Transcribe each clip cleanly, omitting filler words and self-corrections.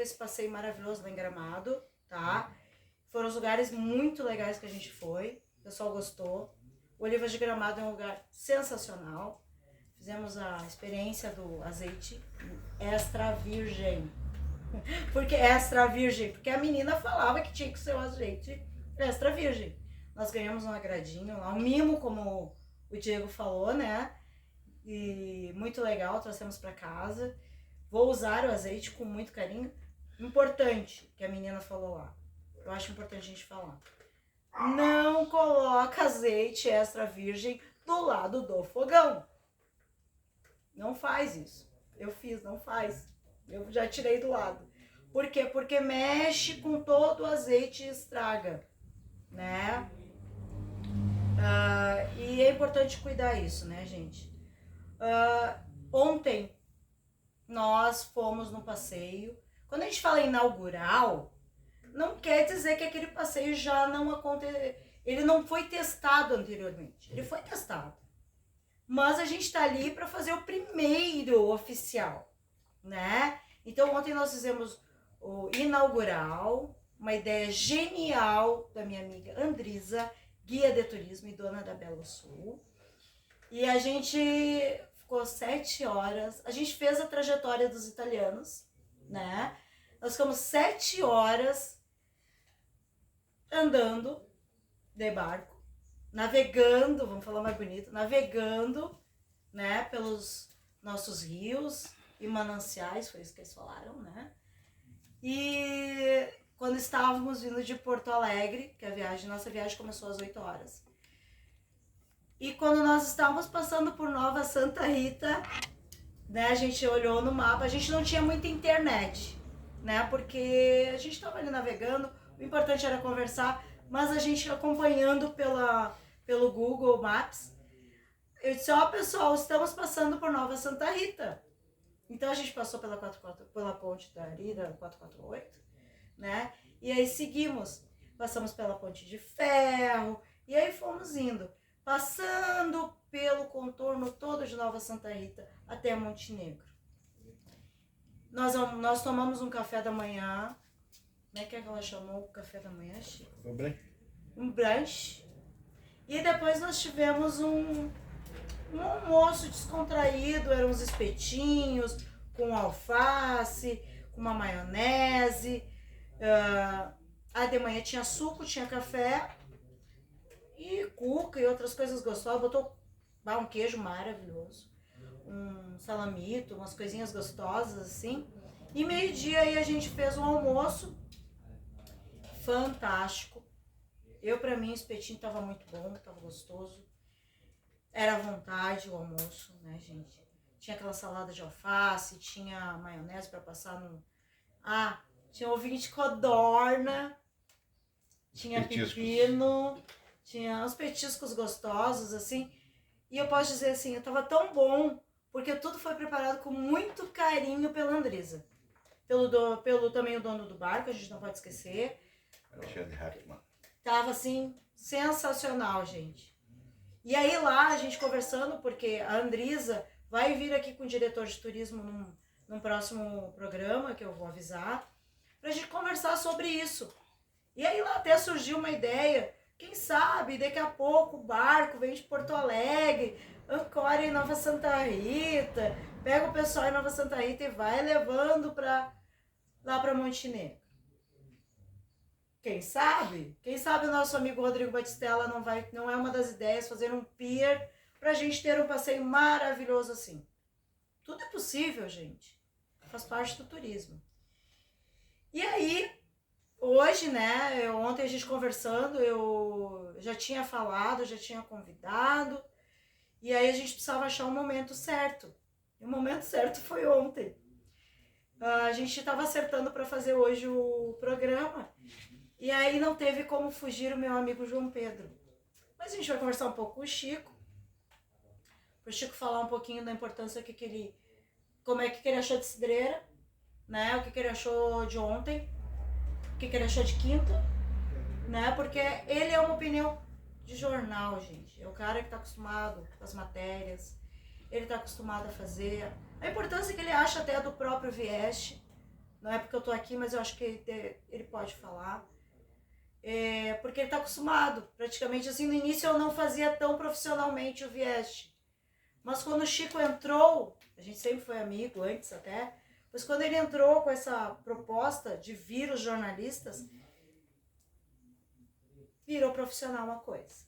esse passeio maravilhoso lá em Gramado, tá? Foram os lugares muito legais que a gente foi, o pessoal gostou. O Olivas de Gramado é um lugar sensacional. Fizemos a experiência do azeite extra virgem. Por que extra virgem? Porque a menina falava que tinha que ser o azeite extra virgem. Nós ganhamos um agradinho lá, um mimo, como o Diego falou, né? E muito legal, trouxemos para casa. Vou usar o azeite com muito carinho. Importante, que a menina falou lá. Eu acho importante a gente falar. Não coloca azeite extra virgem do lado do fogão. Não faz isso. Eu fiz, não faz. Eu já tirei do lado. Por quê? Porque mexe com todo o azeite e estraga, né? E é importante cuidar isso, né, gente? Ontem nós fomos no passeio. Quando a gente fala inaugural, não quer dizer que aquele passeio já não aconteceu. Ele não foi testado anteriormente. Ele foi testado. Mas a gente está ali para fazer o primeiro oficial, né? Então ontem nós fizemos o inaugural, uma ideia genial da minha amiga Andrisa, guia de turismo e dona da Belo Sul. E a gente ficou 7 horas, a gente fez a trajetória dos italianos, né? Nós ficamos 7 horas andando de barco, navegando, vamos falar mais bonito, navegando, né, pelos nossos rios e mananciais, foi isso que eles falaram, né? E quando estávamos vindo de Porto Alegre, que nossa viagem começou às 8 horas. E quando nós estávamos passando por Nova Santa Rita, né, a gente olhou no mapa, a gente não tinha muita internet, né, porque a gente estava ali navegando, o importante era conversar, mas a gente acompanhando pelo Google Maps, eu disse, pessoal, estamos passando por Nova Santa Rita. Então a gente passou pela ponte da Arira, 448, né? E aí seguimos, passamos pela ponte de ferro, e aí fomos indo, passando pelo contorno todo de Nova Santa Rita até Montenegro. Nós tomamos um café da manhã. Como é que ela chamou o café da manhã, Chico? Um brunch. E depois nós tivemos um almoço descontraído, eram uns espetinhos com alface, com uma maionese. De manhã tinha suco, tinha café e cuca e outras coisas gostosas. Botou um queijo maravilhoso, um salamito, umas coisinhas gostosas assim. E meio-dia aí a gente fez um almoço fantástico. Pra mim o espetinho tava muito bom, tava gostoso. Era à vontade o almoço, né, gente? Tinha aquela salada de alface, tinha maionese para passar no... tinha ovinho de codorna, tinha pepino, tinha uns petiscos gostosos, assim. E eu posso dizer assim, tava tão bom, porque tudo foi preparado com muito carinho pela Andresa. Pelo também o dono do barco, a gente não pode esquecer. Alexandre Hartmann. Tava, assim, sensacional, gente. E aí lá, a gente conversando, porque a Andrisa vai vir aqui com o diretor de turismo num próximo programa, que eu vou avisar, pra gente conversar sobre isso. E aí lá até surgiu uma ideia, quem sabe daqui a pouco o barco vem de Porto Alegre, ancora em Nova Santa Rita, pega o pessoal em Nova Santa Rita e vai levando lá pra Montenegro. Quem sabe? Quem sabe o nosso amigo Rodrigo Batistella não é uma das ideias fazer um pier pra gente ter um passeio maravilhoso assim. Tudo é possível, gente. Faz parte do turismo. E aí, hoje, né, ontem a gente conversando, eu já tinha falado, já tinha convidado, e aí a gente precisava achar um momento certo. E o momento certo foi ontem. A gente estava acertando para fazer hoje o programa, e aí não teve como fugir o meu amigo João Pedro. Mas a gente vai conversar um pouco com o Chico, para o Chico falar um pouquinho da importância como é que ele achou de Cidreira, né? O que ele achou de ontem, o que ele achou de quinta, né? Porque ele é uma opinião de jornal, gente. É o cara que está acostumado com as matérias, ele está acostumado a fazer. A importância que ele acha até do próprio Vieste, Não é porque eu tô aqui, mas eu acho que ele pode falar. Porque ele tá acostumado. Praticamente assim, no início eu não fazia tão profissionalmente o Vieste. Mas quando o Chico entrou, a gente sempre foi amigo antes até, mas quando ele entrou com essa proposta de vir os jornalistas, virou profissional uma coisa.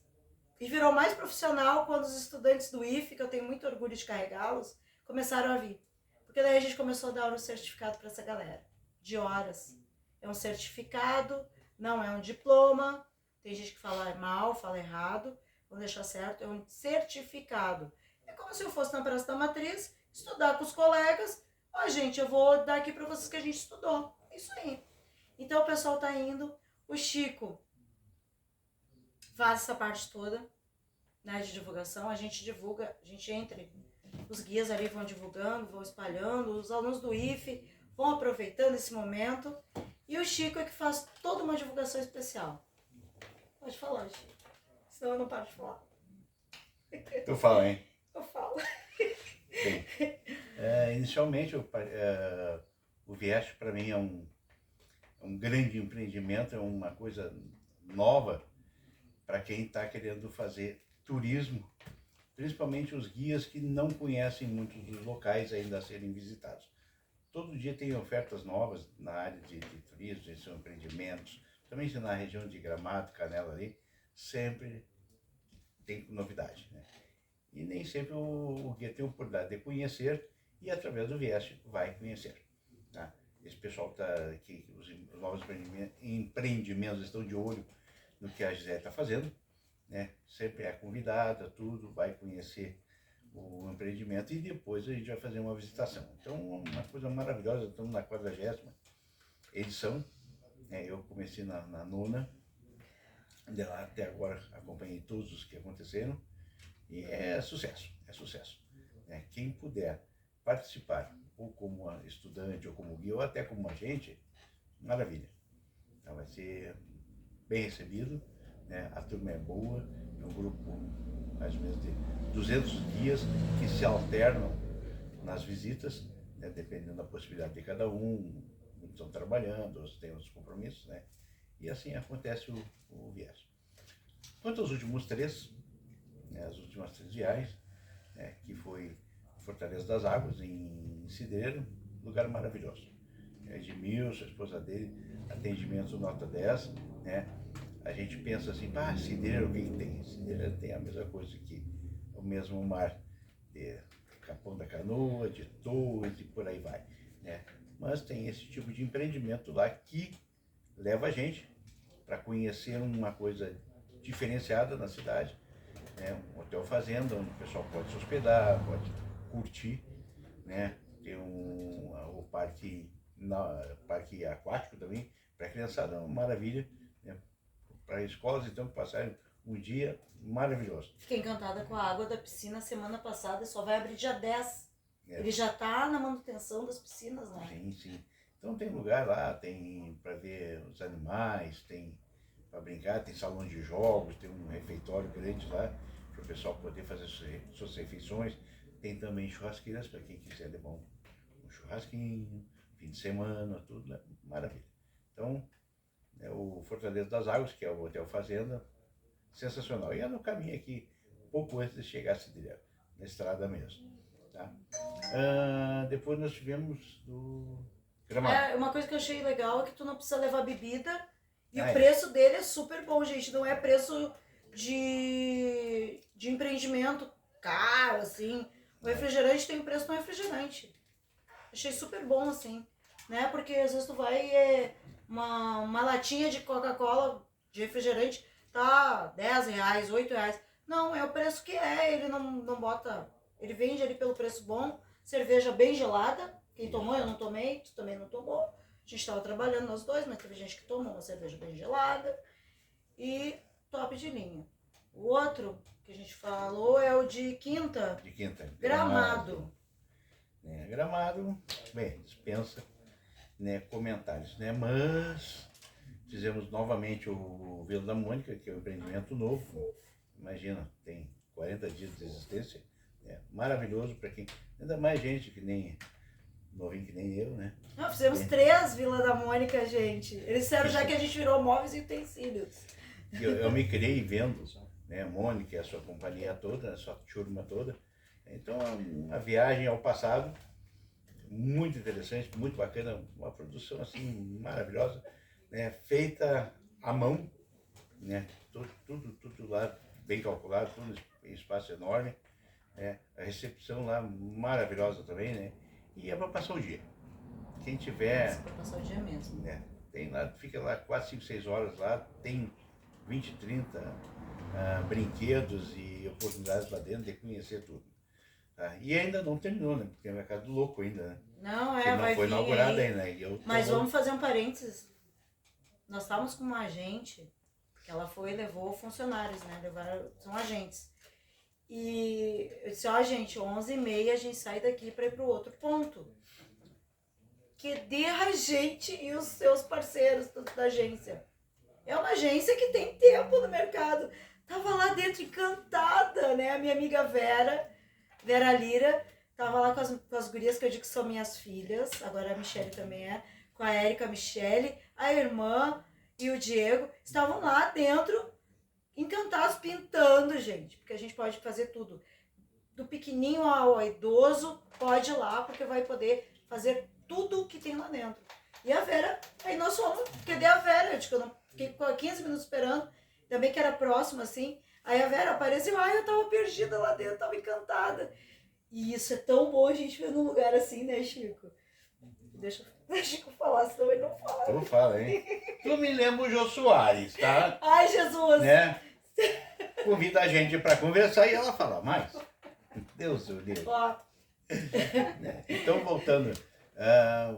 E virou mais profissional quando os estudantes do IFE, que eu tenho muito orgulho de carregá-los, começaram a vir. Porque daí a gente começou a dar um certificado para essa galera, de horas. É um certificado, não é um diploma. Tem gente que fala mal, fala errado. Vou deixar certo, é um certificado. É como se eu fosse na Praça da Matriz, estudar com os colegas. Ó, gente, eu vou dar aqui para vocês que a gente estudou. Isso aí. Então o pessoal tá indo. O Chico faz essa parte toda, né, de divulgação. A gente divulga, a gente entre os guias ali vão divulgando, vão espalhando, os alunos do IFE vão aproveitando esse momento. E o Chico é que faz toda uma divulgação especial. Pode falar, Chico. Senão eu não paro de falar. Tu fala, hein? Eu falo. Bem, inicialmente o Vieste para mim é um grande empreendimento, é uma coisa nova para quem está querendo fazer turismo, principalmente os guias que não conhecem muitos dos locais ainda a serem visitados. Todo dia tem ofertas novas na área de turismo, de empreendimentos, também na região de Gramado, Canela ali, sempre tem novidade, né? E nem sempre o guia tem a oportunidade de conhecer e através do Vieste vai conhecer, tá? Esse pessoal tá aqui, os novos empreendimentos estão de olho no que a Gisele está fazendo, né? Sempre é convidada, tudo, vai conhecer o empreendimento e depois a gente vai fazer uma visitação. Então, uma coisa maravilhosa, estamos na 40ª edição, né? Eu comecei na nona, de lá até agora acompanhei todos os que aconteceram e é sucesso, é sucesso. Né? Quem puder participar, ou como estudante, ou como guia, ou até como agente, maravilha. Então vai ser bem recebido, né? A turma é boa, é um grupo mais ou menos de 200 guias que se alternam nas visitas, né? Dependendo da possibilidade de cada um, uns estão trabalhando, outros têm outros compromissos, né? E assim acontece o Vieste. Quanto aos últimos três, né? As últimas 3 viagens, né? Que foi Fortaleza das Águas, em Cidreiro, lugar maravilhoso. Edmilson, a esposa dele, atendimento nota 10, né? A gente pensa assim, Cidreiro, o que tem? Cidreiro tem a mesma coisa que o mesmo mar de Capão da Canoa, de Torres e por aí vai, né? Mas tem esse tipo de empreendimento lá que leva a gente para conhecer uma coisa diferenciada na cidade, né? Um hotel fazenda, onde o pessoal pode se hospedar, pode curtir, né? Tem o parque aquático também, para a criançada, uma maravilha, né? Para escolas, então, passarem um dia maravilhoso. Fiquei encantada com a água da piscina semana passada e só vai abrir dia 10. Ele já está na manutenção das piscinas, né? Sim, sim. Então tem lugar lá, tem para ver os animais, tem para brincar, tem salão de jogos, tem um refeitório grande lá para o pessoal poder fazer suas refeições. Tem também churrasqueiras para quem quiser levar um churrasquinho, fim de semana, tudo, né? Maravilha. Então, o Fortaleza das Águas, que é o Hotel Fazenda, sensacional. E é no caminho aqui, pouco antes de chegar a Cidreiro, na estrada mesmo. Tá? Depois nós tivemos do Gramado. Uma coisa que eu achei legal é que tu não precisa levar bebida e o preço dele é super bom, gente. Não é preço de empreendimento caro, assim. O refrigerante tem o preço do refrigerante. Achei super bom, assim, né? Porque às vezes tu vai, uma latinha de Coca-Cola, de refrigerante, tá R$10, R$8. Não, é o preço que é, ele não bota... Ele vende ali pelo preço bom, cerveja bem gelada. Quem tomou, eu não tomei, tu também não tomou. A gente estava trabalhando nós dois, mas teve gente que tomou uma cerveja bem gelada. E top de linha. O outro que a gente falou é o de Quinta. De Quinta. Gramado. Gramado, bem, dispensa, né, comentários, né? Mas fizemos novamente o Vila da Mônica, que é um empreendimento novo. Imagina, tem 40 dias de existência. Maravilhoso para quem... Ainda mais gente que nem novinho que nem eu, né? Não, fizemos 3 Vila da Mônica, gente. Eles disseram já que a gente virou móveis e utensílios. Eu me criei vendo, né, a Mônica e a sua companhia toda, a sua turma toda. Então, uma viagem ao passado, muito interessante, muito bacana, uma produção assim maravilhosa, né, feita à mão, né, tudo lá bem calculado, tudo em espaço enorme, né, a recepção lá maravilhosa também, né, e é para passar o dia. Quem tiver, Para passar o dia mesmo. né, tem lá, fica lá 4, 5, 6 horas lá, tem 20, 30 brinquedos e oportunidades lá dentro de conhecer tudo. Tá? E ainda não terminou, né? Porque é mercado louco ainda, né? Não, Porque não vai foi vir inaugurado aí. ainda, né? E eu Mas vamos fazer um parênteses. Nós estávamos com uma agente, que ela foi e levou funcionários, né? Levaram, são agentes. E eu disse, ó, gente, 11h30 a gente sai daqui para ir para o outro ponto. Que dê a gente e os seus parceiros da agência. É uma agência que tem tempo no mercado. Tava lá dentro encantada, né? A minha amiga Vera Lira, tava lá com as gurias que eu digo que são minhas filhas. Agora a Michele também é. Com a Érica, a Michele, a irmã e o Diego. Estavam lá dentro, encantados, pintando, gente. Porque a gente pode fazer tudo. Do pequenininho ao idoso, pode ir lá, porque vai poder fazer tudo o que tem lá dentro. E a Vera, aí nós fomos, cadê a Vera? Eu, eu não fiquei 15 minutos esperando, também que era próximo, assim. Aí a Vera apareceu, eu tava perdida lá dentro, tava encantada. E isso é tão bom a gente ver num lugar assim, né, Chico? Deixa eu falar, senão ele não fala. Tu fala, hein? Tu me lembra o Jô Soares, tá? Ai, Jesus! Né? Convida a gente para conversar e ela fala mais. Deus do livro. Então, voltando,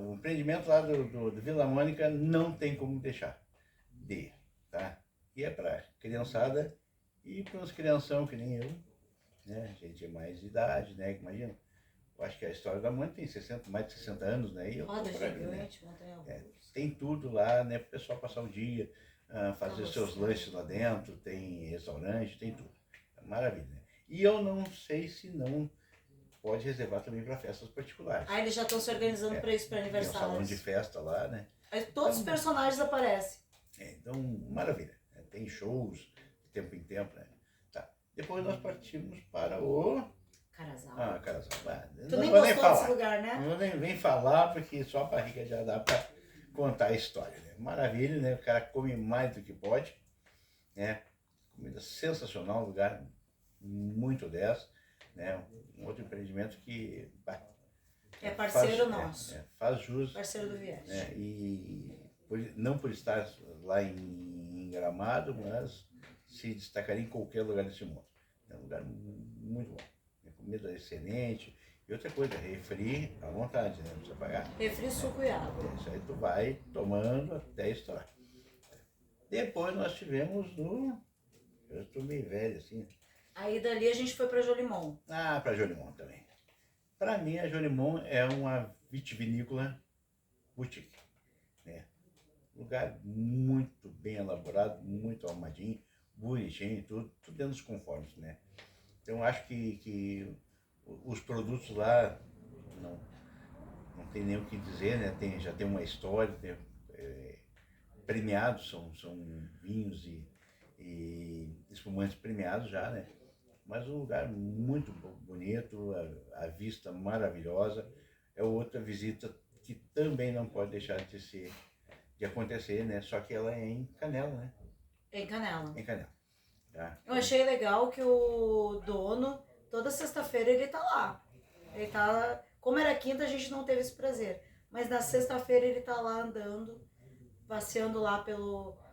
o empreendimento lá do Vila Mônica não tem como deixar de ir, tá? E é para criançada e para uns crianção que nem eu, né? Gente de mais idade, né? Imagina, eu acho que a história da Mônica tem mais de 60 anos, né? E eu Roda por ali, né? gigante, Tem tudo lá, né? Para o pessoal passar o dia, fazer seus lanches lá dentro, tem restaurante, tem tudo. É maravilha, né? E eu não sei se não pode reservar também para festas particulares. Ah, eles já estão se organizando para isso, para aniversários. Tem um salão de festa lá, né? Aí todos os personagens aparecem. Então, maravilha. Tem shows de tempo em tempo, né? Tá. Depois nós partimos para o... Carazal. Carazal. Tu nem gostou desse lugar, né? Não vou nem falar, porque só a barriga já dá para contar a história, né? Maravilha, né? O cara come mais do que pode, né? Comida sensacional, lugar muito 10, né? Um outro empreendimento que é parceiro nosso. Faz jus. Parceiro do Viés. Né? E não por estar lá em Gramado, mas se destacaria em qualquer lugar desse mundo. É um lugar muito bom. Comida excelente. E outra coisa, refri à vontade, né? Não precisa pagar. Refri, suco e água. Isso aí tu vai tomando até estourar. Depois nós tivemos no... Eu estou meio velho assim. Aí dali a gente foi para Jolimon. Para Jolimon também. Para mim, a Jolimon é uma vitivinícola boutique. Né? Lugar muito bem elaborado, muito arrumadinho, bonitinho, tudo dentro dos conformes, né? Então, acho que os produtos lá não tem nem o que dizer, né? Já tem uma história, premiados, são vinhos e espumantes premiados já, né? Mas um lugar muito bonito, a vista maravilhosa. É outra visita que também não pode deixar de acontecer, né? Só que ela é em Canela, né? Em Canela. Em Canela. Tá? Eu achei legal que o dono, toda sexta-feira ele tá lá. Ele tá... Como era quinta, a gente não teve esse prazer. Mas na sexta-feira ele tá lá andando, passeando lá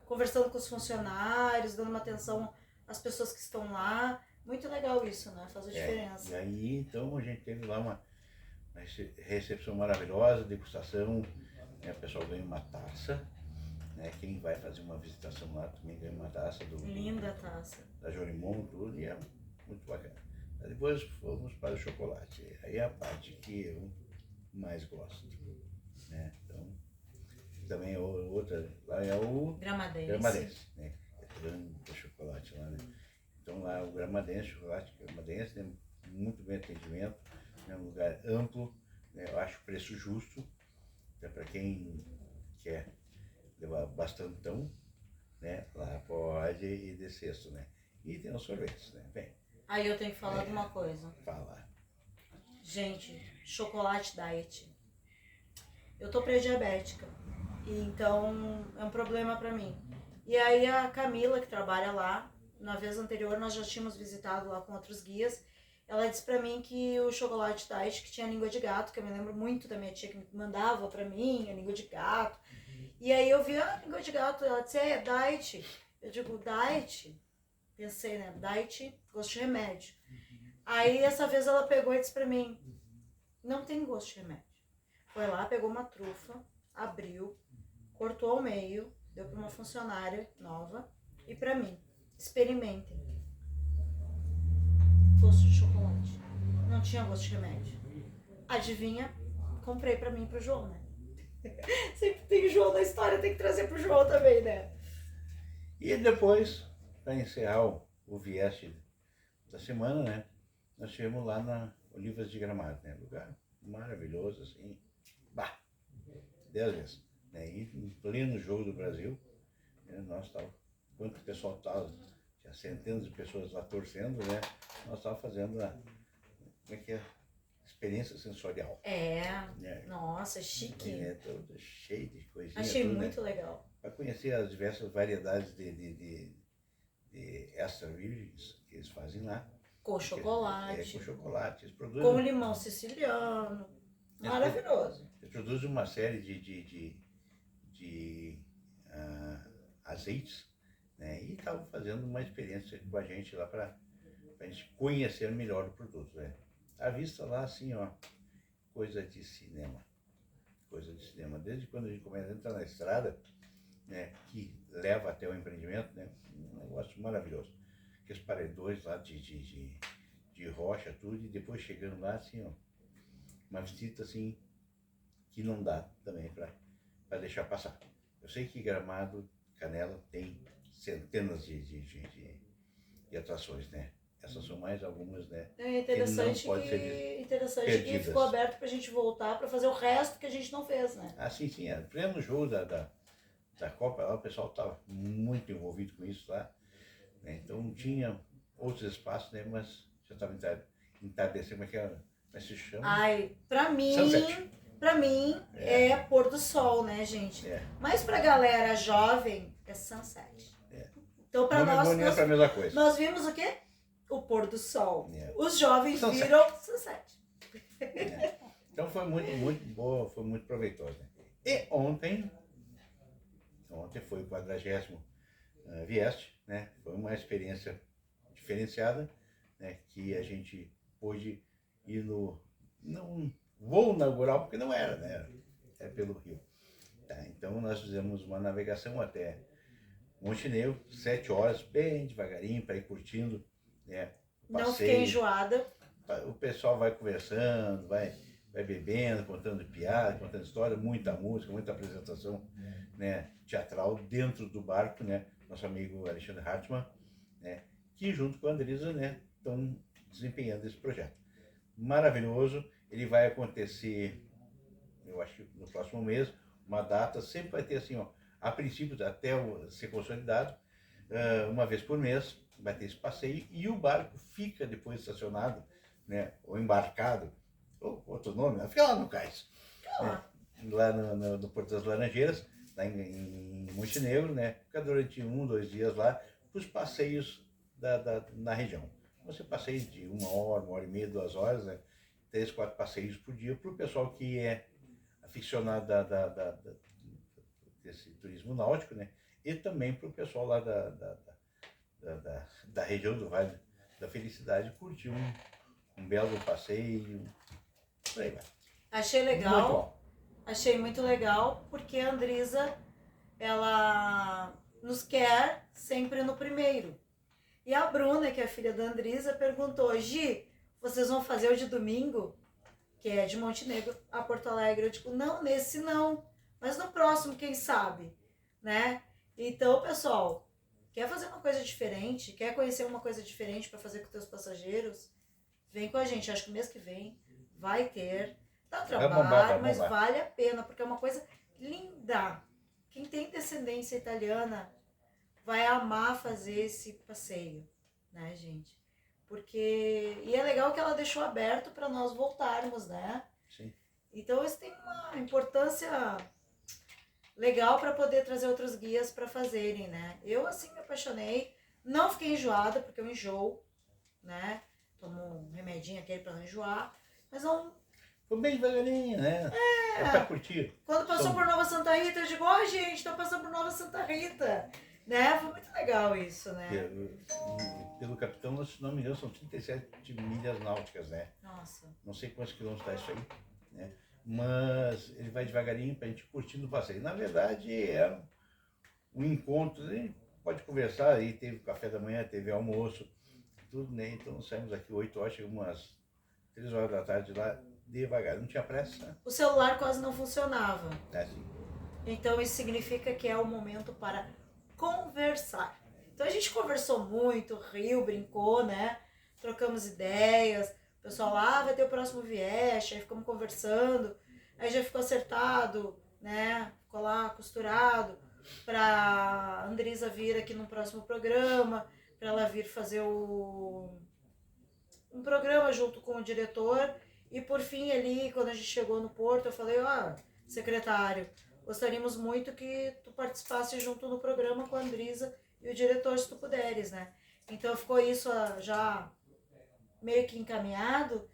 conversando com os funcionários, dando uma atenção às pessoas que estão lá. Muito legal isso, né? Faz a diferença. E aí, então, a gente teve lá uma recepção maravilhosa, degustação, né? O pessoal ganha uma taça, né? Quem vai fazer uma visitação lá também ganha uma taça. Linda taça. Da Jolimon, tudo, e é muito bacana. Aí depois fomos para o chocolate, aí é a parte que eu mais gosto, né? Então, também outra, lá é o Gramadense, né? É tanto chocolate lá, né? Então lá o Gramadense, chocolate Gramadense, né? Muito bem atendimento, é um lugar amplo, né? Eu acho o preço justo, né? Para quem quer levar bastantão, né? Lá pode ir de cesto, né? E tem os sorvetes, né? Vem, Aí eu tenho que falar de uma coisa. fala. Gente, chocolate diet. Eu tô pré-diabética, e então é um problema pra mim. E aí a Camila, que trabalha lá, na vez anterior nós já tínhamos visitado lá com outros guias, ela disse pra mim que o chocolate diet, que tinha língua de gato, que eu me lembro muito da minha tia que mandava pra mim, a língua de gato. E aí eu vi a língua de gato, ela disse, é diet. Eu digo, diet? Pensei, né, diet, gosto de remédio. Aí essa vez ela pegou e disse pra mim, não tem gosto de remédio. Foi lá, pegou uma trufa, abriu, cortou ao meio, deu para uma funcionária nova e para mim. Experimentem. Gosto de chocolate. Não tinha gosto de remédio. Adivinha? Comprei para mim e pro João, né? Sempre tem João na história, tem que trazer pro João também, né? E depois, para encerrar o vieste da semana, né? Nós estivemos lá na Olivas de Gramado, né? Lugar maravilhoso, assim. Bah! 10 vezes. Né? E em pleno jogo do Brasil, né? Nós estávamos, enquanto o pessoal estava, tinha centenas de pessoas lá torcendo, né? Nós estávamos fazendo a, como é que é? Experiência sensorial. Né? Nossa, chique. É, todo cheio de coisinha. Achei tudo, muito né? legal. Para conhecer as diversas variedades de extra virgens que eles fazem lá. Com chocolate. Com chocolate. Eles produzem, com limão siciliano. Maravilhoso. Eles produzem uma série de azeites, né? E estavam fazendo uma experiência com a gente lá para a gente conhecer melhor o produto, né? A vista lá, assim, ó, coisa de cinema. Coisa de cinema. Desde quando a gente começa a entrar na estrada, né, que leva até o empreendimento, né? Um negócio maravilhoso. Aqueles paredões lá de rocha, tudo, e depois chegando lá, assim, ó, uma visita, assim, que não dá também para deixar passar. Eu sei que Gramado, Canela, tem centenas de atrações, né? Essas são mais algumas, né? É interessante que ficou aberto pra gente voltar para fazer o resto que a gente não fez, né? Ah, sim, sim. Pleno jogo da Copa, lá o pessoal estava muito envolvido com isso lá, né? Então tinha outros espaços, né? Mas já estava entardecendo, como é que se chama? Ai, pra mim é pôr do sol, né, gente? É. Mas pra galera jovem é sunset. É. Então pra nós, é a mesma coisa. Nós vimos o quê? O pôr do sol. É. Os jovens viram sunset. É. Então foi muito boa, foi muito proveitoso, né? E ontem foi o 40º Vieste, né? Foi uma experiência diferenciada, né? Que a gente pôde ir no não voo inaugural, porque não era, né? É pelo rio. Tá, então nós fizemos uma navegação até Montenegro, 7 horas, bem devagarinho, para ir curtindo, né? Não fiquei enjoada. O pessoal vai conversando, vai bebendo, contando piada, contando história, muita música, muita apresentação, né, teatral dentro do barco, né? Nosso amigo Alexandre Hartmann, né, que junto com a Andrisa, né, estão desempenhando esse projeto. Maravilhoso. Ele vai acontecer, eu acho que no próximo mês, uma data, sempre vai ter assim, ó, a princípio, até ser consolidado, uma vez por mês, vai ter esse passeio e o barco fica depois estacionado, né, ou embarcado, ou outro nome, fica lá no cais, né, lá no Porto das Laranjeiras, lá em Montenegro, né, fica durante 1-2 dias lá, os passeios na região. Você passeia de 1 hora e meia, 2 horas, né, 3-4 passeios por dia para o pessoal que é aficionado desse turismo náutico, né? E também para o pessoal lá da região do Vale da Felicidade curtir um belo passeio, por aí vai. Achei legal, achei muito legal, porque a Andrisa, ela nos quer sempre no primeiro. E a Bruna, que é a filha da Andrisa, perguntou, Gi, vocês vão fazer o de domingo? Que é de Montenegro a Porto Alegre. Eu digo, não, nesse não, mas no próximo, quem sabe, né? Então, pessoal, quer fazer uma coisa diferente, quer conhecer uma coisa diferente para fazer com os teus passageiros? Vem com a gente, acho que o mês que vem vai ter. Dá Vai trabalho, bombar, vai mas bombar. vale a pena, porque é uma coisa linda. Quem tem descendência italiana vai amar fazer esse passeio, né, gente? Porque... E é legal que ela deixou aberto para nós voltarmos, né? Sim. Então isso tem uma importância legal para poder trazer outros guias para fazerem, né? Eu, assim, me apaixonei. Não fiquei enjoada, porque eu enjoo, né? Tomo um remedinho aquele para não enjoar. Mas não... Foi bem devagarinho, né? É pra curtir. Quando passou por Nova Santa Rita, eu digo, ó, gente, tá passando por Nova Santa Rita. Né? Foi muito legal isso, né? Pelo capitão, se não me engano, são 37 milhas náuticas, né? Nossa. Não sei quantos quilômetros dá isso aí, né? Mas ele vai devagarinho pra gente curtindo o passeio. Na verdade, é um encontro, a gente pode conversar, aí teve café da manhã, teve almoço, tudo, né? Então saímos aqui 8 horas, chegamos umas 3 horas da tarde lá, devagar, não tinha pressa. O celular quase não funcionava. É assim. Então isso significa que é o momento para conversar. Então a gente conversou muito, riu, brincou, né? Trocamos ideias. O pessoal lá vai ter o próximo Vieste, aí ficamos conversando. Aí já ficou acertado, né? Ficou lá costurado para Andrisa vir aqui no próximo programa, para ela vir fazer um programa junto com o diretor. E por fim ali, quando a gente chegou no Porto, eu falei, ó, secretário, gostaríamos muito que tu participasse junto no programa com a Andrisa e o diretor, se tu puderes, né? Então ficou isso já meio que encaminhado.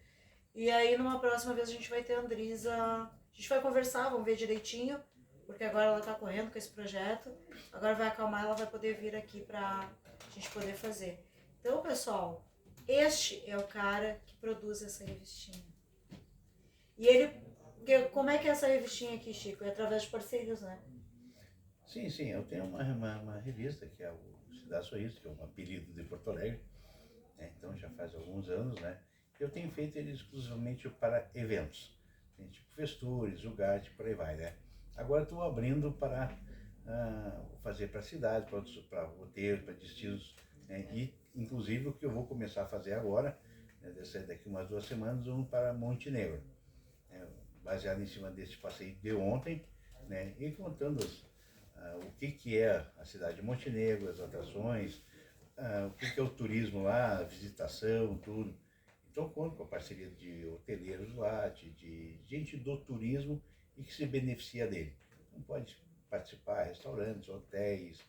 E aí numa próxima vez a gente vai ter a Andrisa, a gente vai conversar, vamos ver direitinho, porque agora ela tá correndo com esse projeto. Agora vai acalmar, ela vai poder vir aqui pra gente poder fazer. Então, pessoal, este é o cara que produz essa revistinha. E ele... Como é que é essa revistinha aqui, Chico? É através de parceiros, né? Sim, sim, eu tenho uma revista que é o Cidade Sorriso, que é um apelido de Porto Alegre, né? Então já faz alguns anos, né? Eu tenho feito ele exclusivamente para eventos, né? Tipo Festures, Ugarte, por aí vai, né? Agora estou abrindo para fazer para cidades, para roteiros, para destinos, né? E inclusive o que eu vou começar a fazer agora, né? Daqui umas 2 semanas, um para Montenegro, né? Baseado em cima desse passeio de ontem, né? E contando o que é a cidade de Montenegro, as atrações, o que é o turismo lá, a visitação, tudo. Então conto com a parceria de hoteleiros lá, de gente do turismo e que se beneficia dele. Então pode participar, restaurantes, hotéis,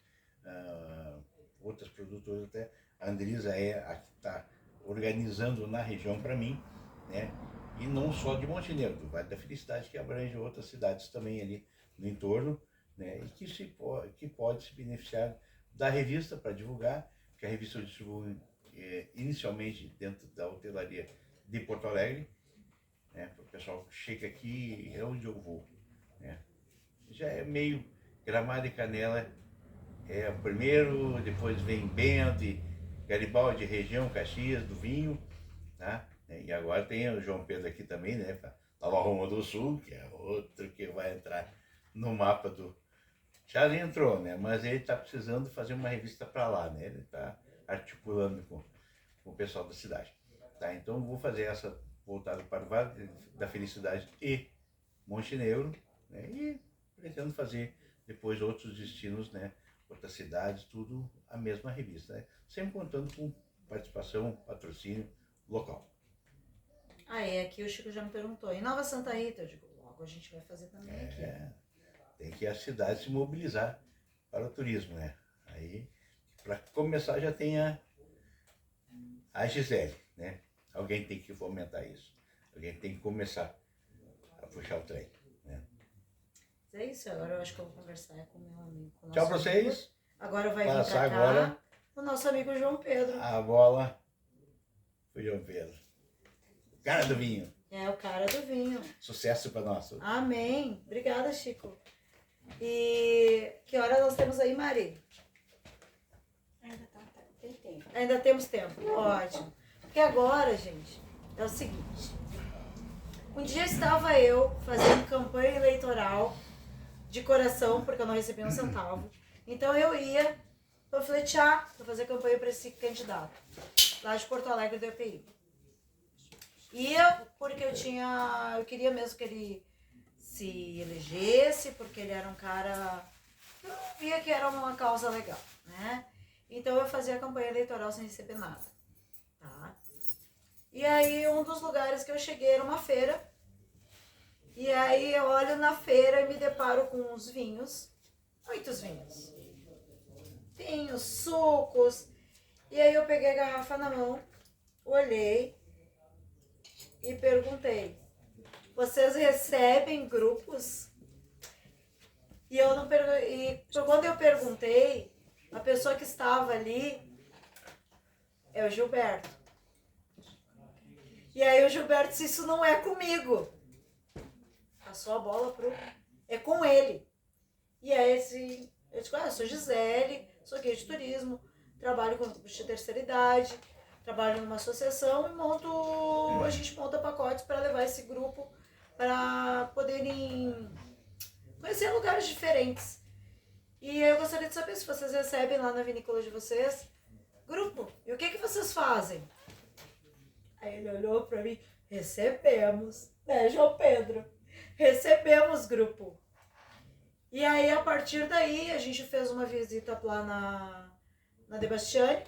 outras produtoras até. A Andrisa é a que está organizando na região para mim, né? E não só de Montenegro, do Vale da Felicidade, que abrange outras cidades também ali no entorno, né? E que pode se beneficiar da revista para divulgar, que a revista eu distribuo inicialmente dentro da hotelaria de Porto Alegre, né? Para o pessoal que chega aqui, é onde eu vou, né? Já é meio Gramado e Canela, é o primeiro, depois vem Bento e Garibaldi, região, Caxias, do vinho, tá? E agora tem o João Pedro aqui também, né? Nova Roma do Sul, que é outro que vai entrar no mapa do... Já entrou, né? Mas ele está precisando fazer uma revista para lá, né? Ele está articulando com o pessoal da cidade. Tá? Então vou fazer essa voltada para o Vale da Felicidade e Montenegro, né? E pretendo fazer depois outros destinos, né? Outras cidades, tudo a mesma revista, né? Sempre contando com participação, patrocínio local. Aqui o Chico já me perguntou. Em Nova Santa Rita, eu digo, logo a gente vai fazer também aqui. Tem que a cidade se mobilizar para o turismo, né? Aí, para começar, já tem a Gisele, né? Alguém tem que fomentar isso. Alguém tem que começar a puxar o trem, né? É isso, agora eu acho que eu vou conversar com o meu amigo. Tchau para vocês. Agora vai vir Passar pra cá agora o nosso amigo João Pedro. a bola pro João Pedro. O cara do vinho. É, o cara do vinho. Sucesso para nós. Amém. Obrigada, Chico. E que hora nós temos aí, Mari? Tem tempo. Ainda temos tempo. Ótimo. Porque agora, gente, é o seguinte. Um dia estava eu fazendo campanha eleitoral de coração, porque eu não recebi um centavo. Então eu ia panfletear para fazer campanha para esse candidato, lá de Porto Alegre do EPI. Ia porque eu queria mesmo que ele se elegesse, porque ele era um cara que eu via que era uma causa legal, né? Então eu fazia a campanha eleitoral sem receber nada, tá? E aí um dos lugares que eu cheguei era uma feira, e aí eu olho na feira e me deparo com uns vinhos, muitos vinhos. Vinhos, sucos, e aí eu peguei a garrafa na mão, olhei e perguntei: vocês recebem grupos? E eu não e quando eu perguntei, a pessoa que estava ali é o Gilberto. E aí o Gilberto disse: isso não é comigo. Passou a bola pro. É com ele. E aí eu digo: eu sou Gisele, sou guia de turismo, trabalho com grupos de terceira idade, trabalho numa associação e a gente monta pacotes para levar esse grupo para poderem conhecer lugares diferentes. E eu gostaria de saber se vocês recebem lá na vinícola de vocês grupo. E o que vocês fazem? Aí ele olhou para mim: recebemos, né, João Pedro? Recebemos grupo. E aí, a partir daí, a gente fez uma visita lá na Debastiani.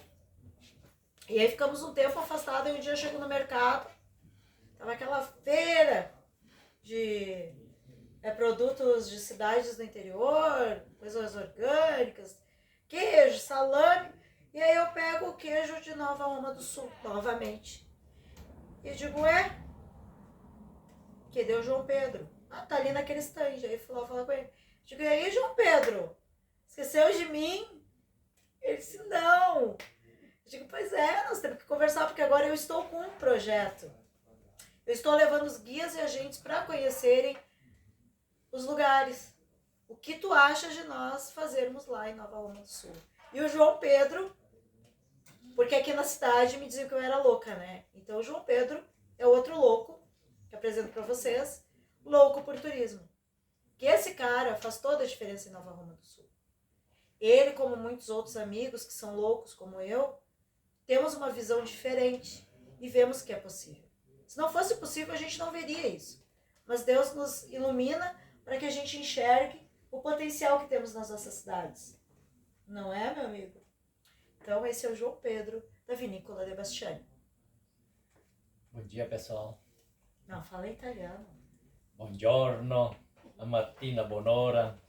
E aí ficamos um tempo afastados e um dia eu chego no mercado. Tava aquela feira de produtos de cidades do interior, coisas orgânicas, queijo, salame. E aí eu pego o queijo de Nova Roma do Sul, novamente. E digo: que deu João Pedro? Ah, tá ali naquele stand. Aí fui lá falar com ele. Digo: e aí, João Pedro? Esqueceu de mim? Ele disse: não. Eu digo: pois é, nós temos que conversar, porque agora eu estou com um projeto. Eu estou levando os guias e agentes para conhecerem os lugares. O que tu achas de nós fazermos lá em Nova Roma do Sul? E o João Pedro, porque aqui na cidade me diziam que eu era louca, né? Então o João Pedro é outro louco, que apresento para vocês, louco por turismo. Que esse cara faz toda a diferença em Nova Roma do Sul. Ele, como muitos outros amigos que são loucos como eu, temos uma visão diferente e vemos que é possível. Se não fosse possível, a gente não veria isso. Mas Deus nos ilumina para que a gente enxergue o potencial que temos nas nossas cidades. Não é, meu amigo? Então, esse é o João Pedro, da Vinícola Debastiani. Bom dia, pessoal. Não, fala italiano. Buongiorno, a mattina, buon'ora.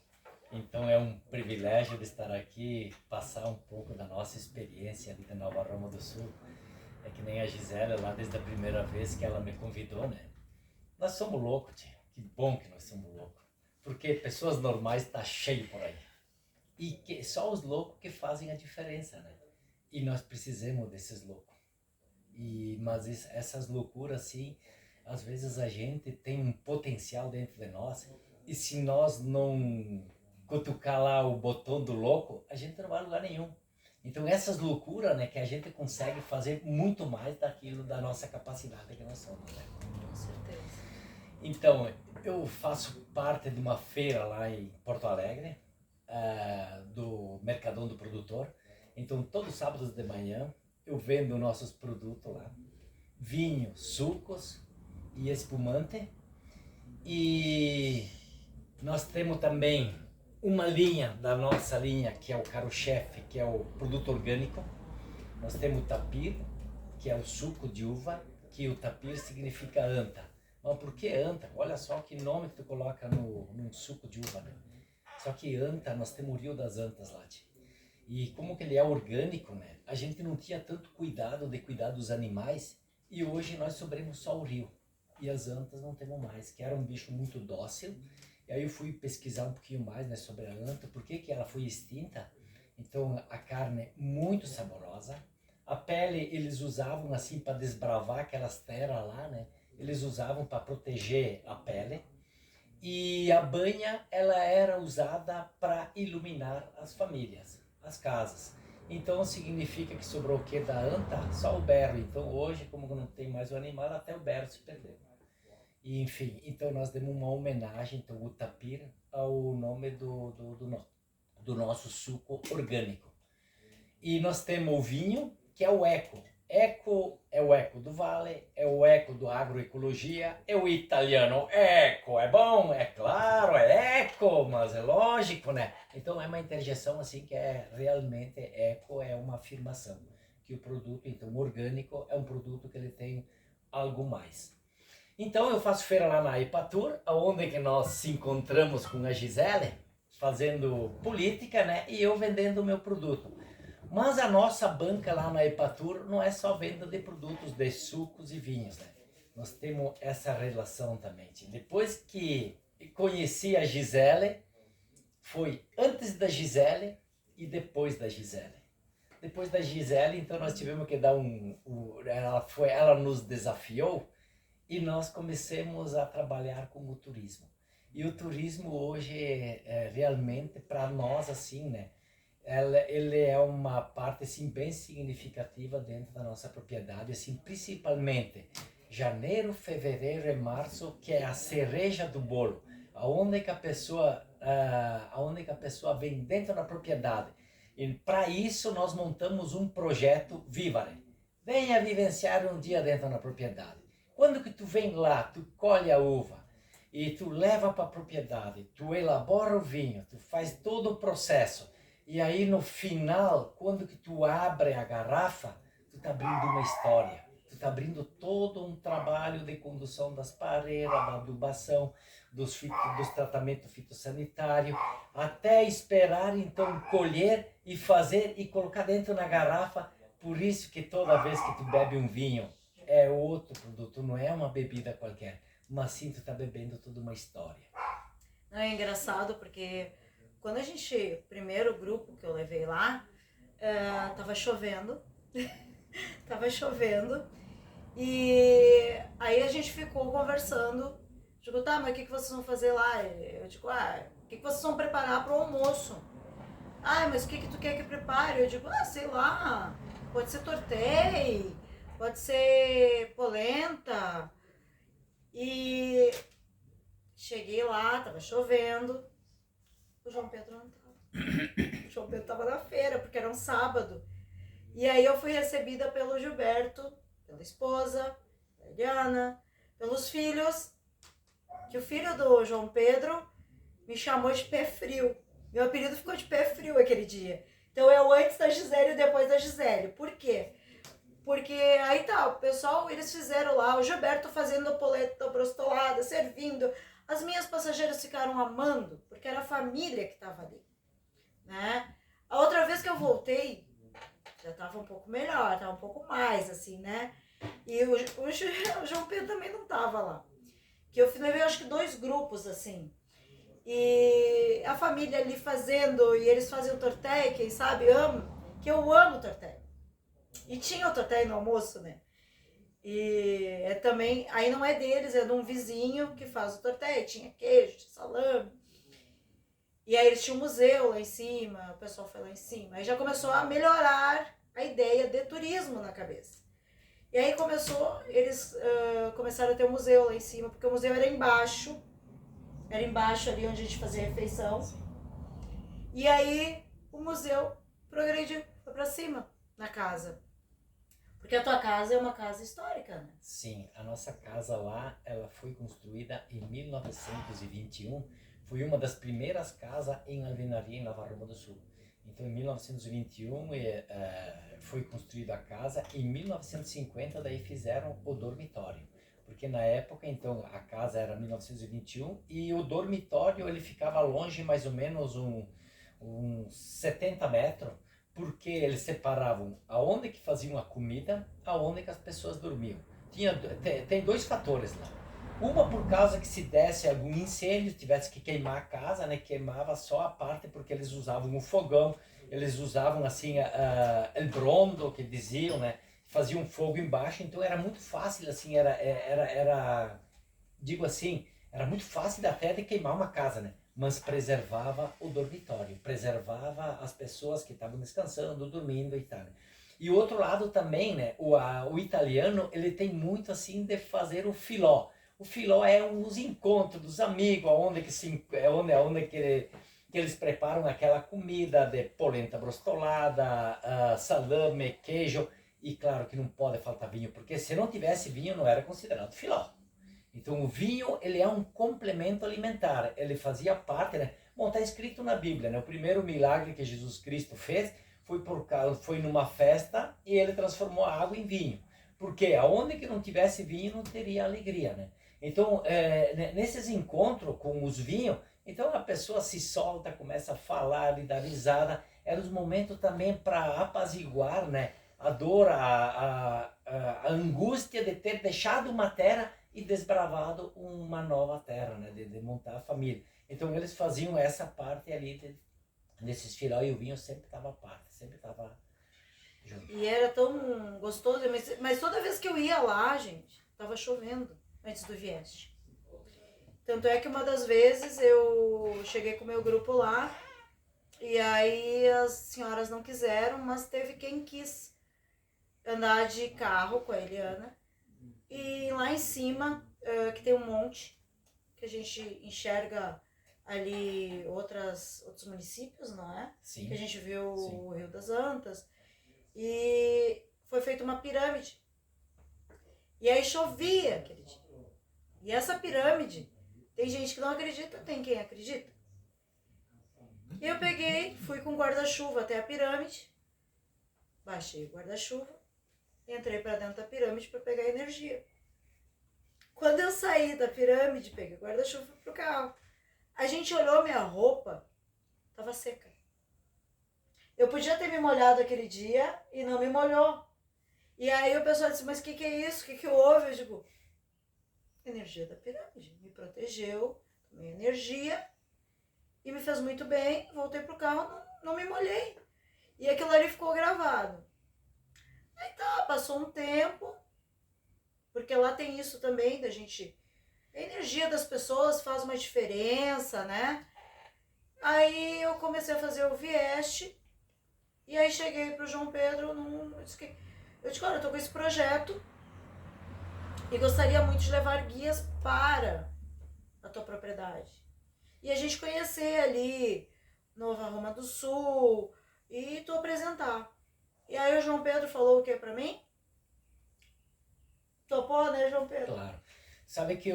Então é um privilégio de estar aqui, passar um pouco da nossa experiência ali de Nova Roma do Sul. É que nem a Gisele lá desde a primeira vez que ela me convidou, né? Nós somos loucos, tia. Que bom que nós somos loucos. Porque pessoas normais tá cheio por aí. E que só os loucos que fazem a diferença, né? E nós precisamos desses loucos. Mas essas loucuras, assim, às vezes a gente tem um potencial dentro de nós. E se nós não cutucar lá o botão do louco, a gente não vai a lugar nenhum. Então essas loucuras, né, que a gente consegue fazer muito mais daquilo da nossa capacidade que nós somos, né? Com certeza. Então, eu faço parte de uma feira lá em Porto Alegre, do Mercadão do Produtor. Então, todos os sábados de manhã, eu vendo nossos produtos lá. Vinho, sucos e espumante. E nós temos também uma linha da nossa linha, que é o carro-chefe, que é o produto orgânico. Nós temos o tapir, que é o suco de uva, que o tapir significa anta. Mas por que anta? Olha só que nome que tu coloca num suco de uva, né? Só que anta, nós temos o Rio das Antas lá. E como que ele é orgânico, né? A gente não tinha tanto cuidado de cuidar dos animais e hoje nós sobremos só o rio. E as antas não temos mais, que era um bicho muito dócil. E aí eu fui pesquisar um pouquinho mais, né, sobre a anta, por que ela foi extinta. Então a carne é muito saborosa. A pele eles usavam assim para desbravar aquelas terras lá, né? Eles usavam para proteger a pele. E a banha ela era usada para iluminar as famílias, as casas. Então significa que sobrou o que da anta? Só o berro. Então hoje, como não tem mais o animal, até o berro se perdeu. E, enfim, então nós demos uma homenagem, então, o tapir, ao nome do nosso suco orgânico. E nós temos o vinho, que é o eco. Eco é o eco do vale, é o eco do agroecologia, é o italiano eco, é bom, é claro, é eco, mas é lógico, né? Então é uma interjeição assim que é realmente eco, é uma afirmação que o produto, então, orgânico é um produto que ele tem algo mais. Então eu faço feira lá na Ipatur, onde que nós se encontramos com a Gisele, fazendo política, né? E eu vendendo o meu produto. Mas a nossa banca lá na Ipatur não é só venda de produtos de sucos e vinhos, né? Nós temos essa relação também. Depois que conheci a Gisele, foi antes da Gisele e depois da Gisele. Depois da Gisele, então nós tivemos que dar ela nos desafiou e nós começamos a trabalhar com o turismo. E o turismo hoje realmente para nós assim, né? Ele é uma parte assim, bem significativa dentro da nossa propriedade, assim, principalmente janeiro, fevereiro e março, que é a cereja do bolo, aonde que a pessoa vem dentro da propriedade. E para isso nós montamos um projeto Vivare. Venha vivenciar um dia dentro da propriedade. Quando que tu vem lá, tu colhe a uva e tu leva para a propriedade, tu elabora o vinho, tu faz todo o processo. E aí no final, quando que tu abre a garrafa, tu tá abrindo uma história. Tu tá abrindo todo um trabalho de condução das pareiras, da adubação, dos tratamentos fitossanitários, até esperar então colher e fazer e colocar dentro na garrafa. Por isso que toda vez que tu bebe um vinho, é outro produto, não é uma bebida qualquer. Mas sim, tu tá bebendo toda uma história. Não, é engraçado porque quando a gente, o primeiro grupo que eu levei lá, tava chovendo, tava chovendo, e aí a gente ficou conversando, digo, tá, mas o que vocês vão fazer lá? Eu digo, o que vocês vão preparar pro almoço? Ah, mas o que tu quer que prepare? Eu digo, sei lá, pode ser tortei, pode ser polenta. E cheguei lá, tava chovendo, o João Pedro não tava. O João Pedro tava na feira, porque era um sábado. E aí eu fui recebida pelo Gilberto, pela esposa, da Eliana, pelos filhos, que o filho do João Pedro me chamou de pé frio. Meu apelido ficou de pé frio aquele dia. Então eu antes da Gisele e depois da Gisele. Por quê? Porque aí tá, o pessoal, eles fizeram lá, o Gilberto fazendo polenta brostolada, servindo. As minhas passageiras ficaram amando, porque era a família que estava ali, né? A outra vez que eu voltei, já estava um pouco melhor, estava um pouco mais, assim, né? E o João Pedro também não estava lá. Que eu levei, acho que 2 grupos, assim. E a família ali fazendo, e eles faziam tortéia, quem sabe, que eu amo tortéia. E tinha o tortéia no almoço, né? E também, aí não é deles, é de um vizinho que faz o tortéia. Tinha queijo, tinha salame. E aí eles tinham um museu lá em cima, o pessoal foi lá em cima. Aí já começou a melhorar a ideia de turismo na cabeça. E aí eles começaram a ter um museu lá em cima, porque o museu era embaixo ali onde a gente fazia a refeição. E aí o museu progrediu, foi pra cima na casa. Porque a tua casa é uma casa histórica, né? Sim, a nossa casa lá, ela foi construída em 1921. Foi uma das primeiras casas em alvenaria em Nova Roma do Sul. Então, em 1921 foi construída a casa. Em 1950, daí fizeram o dormitório. Porque na época, então, a casa era 1921 e o dormitório ele ficava longe mais ou menos uns 70 metros. Porque eles separavam aonde que faziam a comida, aonde que as pessoas dormiam. Tem 2 fatores lá. Uma por causa que se desse algum incêndio, tivesse que queimar a casa, né? Queimava só a parte porque eles usavam o fogão, eles usavam assim el brondo, que diziam, né? Faziam fogo embaixo, então era muito fácil, assim, digo assim, era muito fácil até de queimar uma casa, né? Mas preservava o dormitório, preservava as pessoas que estavam descansando, dormindo e tal. E o outro lado também, né, o italiano, ele tem muito assim de fazer o filó. O filó é os encontros dos amigos, onde que eles preparam aquela comida de polenta brostolada, salame, queijo. E claro que não pode faltar vinho, porque se não tivesse vinho não era considerado filó. Então o vinho, ele é um complemento alimentar, ele fazia parte, né? Bom, está escrito na Bíblia, né? O primeiro milagre que Jesus Cristo fez foi numa festa e ele transformou a água em vinho. Porque aonde que não tivesse vinho não teria alegria, né? Então, nesses encontros com os vinhos, então a pessoa se solta, começa a falar e dar risada. Eram os momentos também para apaziguar, né? A dor, a angústia de ter deixado uma terra e desbravado uma nova terra, né? De montar a família. Então eles faziam essa parte ali desses filó e o vinho sempre estava à parte, sempre estava junto. E era tão gostoso, mas toda vez que eu ia lá, gente, tava chovendo antes do Vieste. Tanto é que uma das vezes eu cheguei com o meu grupo lá e aí as senhoras não quiseram, mas teve quem quis andar de carro com a Eliana. E lá em cima, que tem um monte, que a gente enxerga ali outros municípios, não é? Sim. Que a gente viu Sim. o Rio das Antas. E foi feita uma pirâmide. E aí chovia aquele dia. E essa pirâmide, tem gente que não acredita, tem quem acredita. E eu peguei, fui com guarda-chuva até a pirâmide, baixei o guarda-chuva, entrei para dentro da pirâmide para pegar energia. Quando eu saí da pirâmide, peguei o guarda-chuva pro carro. A gente olhou minha roupa, tava seca. Eu podia ter me molhado aquele dia e não me molhou. E aí o pessoal disse, mas o que é isso? O que houve? Eu digo, energia da pirâmide. Me protegeu, tomei energia e me fez muito bem. Voltei pro carro, não me molhei. E aquilo ali ficou gravado. Aí tá, passou um tempo, porque lá tem isso também da gente... A energia das pessoas faz uma diferença, né? Aí eu comecei a fazer o Vieste, e aí cheguei pro João Pedro, eu disse, olha, eu tô com esse projeto e gostaria muito de levar guias para a tua propriedade. E a gente conhecer ali Nova Roma do Sul e tu apresentar. E aí o João Pedro falou o que pra mim? Topou, né, João Pedro? Claro. Sabe que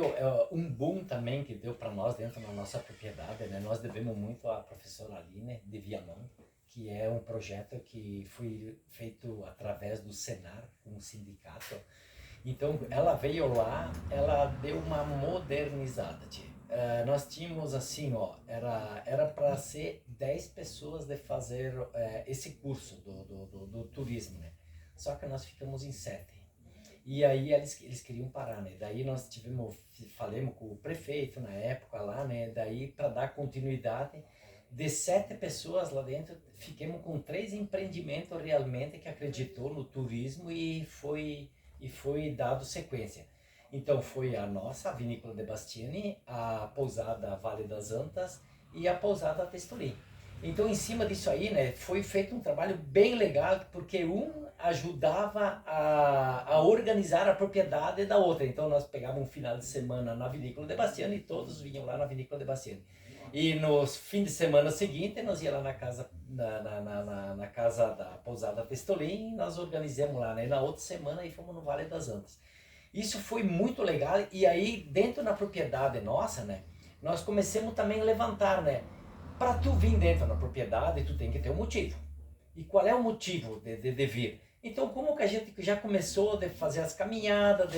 um boom também que deu para nós dentro da nossa propriedade, né? Nós devemos muito à professora Aline de Viamão, que é um projeto que foi feito através do Senar, um sindicato. Então, ela veio lá, ela deu uma modernizada, tia. Nós tínhamos assim, ó, era para ser 10 pessoas de fazer esse curso do turismo, né? Só que nós ficamos em 7. E aí eles queriam parar, né? Daí nós falamos com o prefeito na época lá, né? Daí para dar continuidade, de 7 pessoas lá dentro, ficamos com 3 empreendimentos realmente que acreditou no turismo e foi dado sequência. Então foi a nossa, a Vinícola de Bastiani, a pousada Vale das Antas e a pousada Testolin. Então em cima disso aí, né, foi feito um trabalho bem legal, porque um ajudava a organizar a propriedade da outra. Então nós pegávamos um final de semana na Vinícola de Bastiani e todos vinham lá na Vinícola de Bastiani. E nos fins de semana seguinte nós ia lá na casa, na casa da pousada Testolin e nós organizamos lá, né? E na outra semana aí fomos no Vale das Antas. Isso foi muito legal e aí dentro da propriedade nossa, né? Nós começamos também a levantar, né? Para tu vir dentro da propriedade, tu tem que ter um motivo. E qual é o motivo de vir? Então, como que a gente já começou a fazer as caminhadas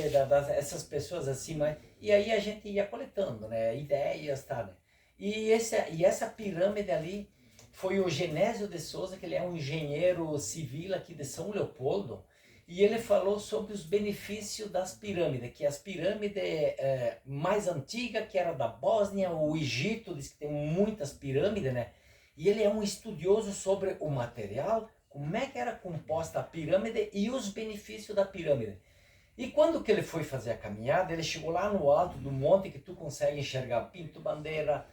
essas pessoas assim, e aí a gente ia coletando, né? Ideias, tá, né? E essa pirâmide ali foi o Genésio de Souza, que ele é um engenheiro civil aqui de São Leopoldo, e ele falou sobre os benefícios das pirâmides, que as pirâmides mais antigas, que era da Bósnia, o Egito, diz que tem muitas pirâmides, né? E ele é um estudioso sobre o material, como é que era composta a pirâmide e os benefícios da pirâmide. E quando que ele foi fazer a caminhada, ele chegou lá no alto do monte que tu consegue enxergar Pinto Bandeira,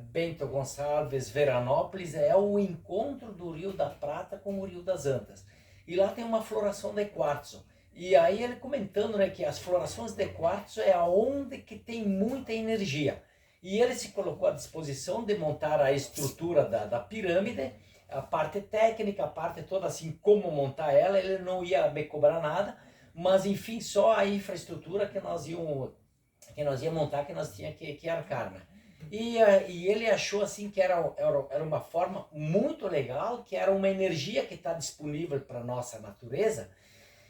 Bento Gonçalves, Veranópolis, é o encontro do Rio da Prata com o Rio das Antas. E lá tem uma floração de quartzo. E aí ele comentando, né, que as florações de quartzo é aonde que tem muita energia. E ele se colocou à disposição de montar a estrutura da pirâmide a parte técnica, a parte toda assim, como montar ela, ele não ia me cobrar nada, mas enfim, só a infraestrutura que nós íamos montar, que nós tinha que arcar, né? E ele achou assim que era uma forma muito legal, que era uma energia que está disponível para a nossa natureza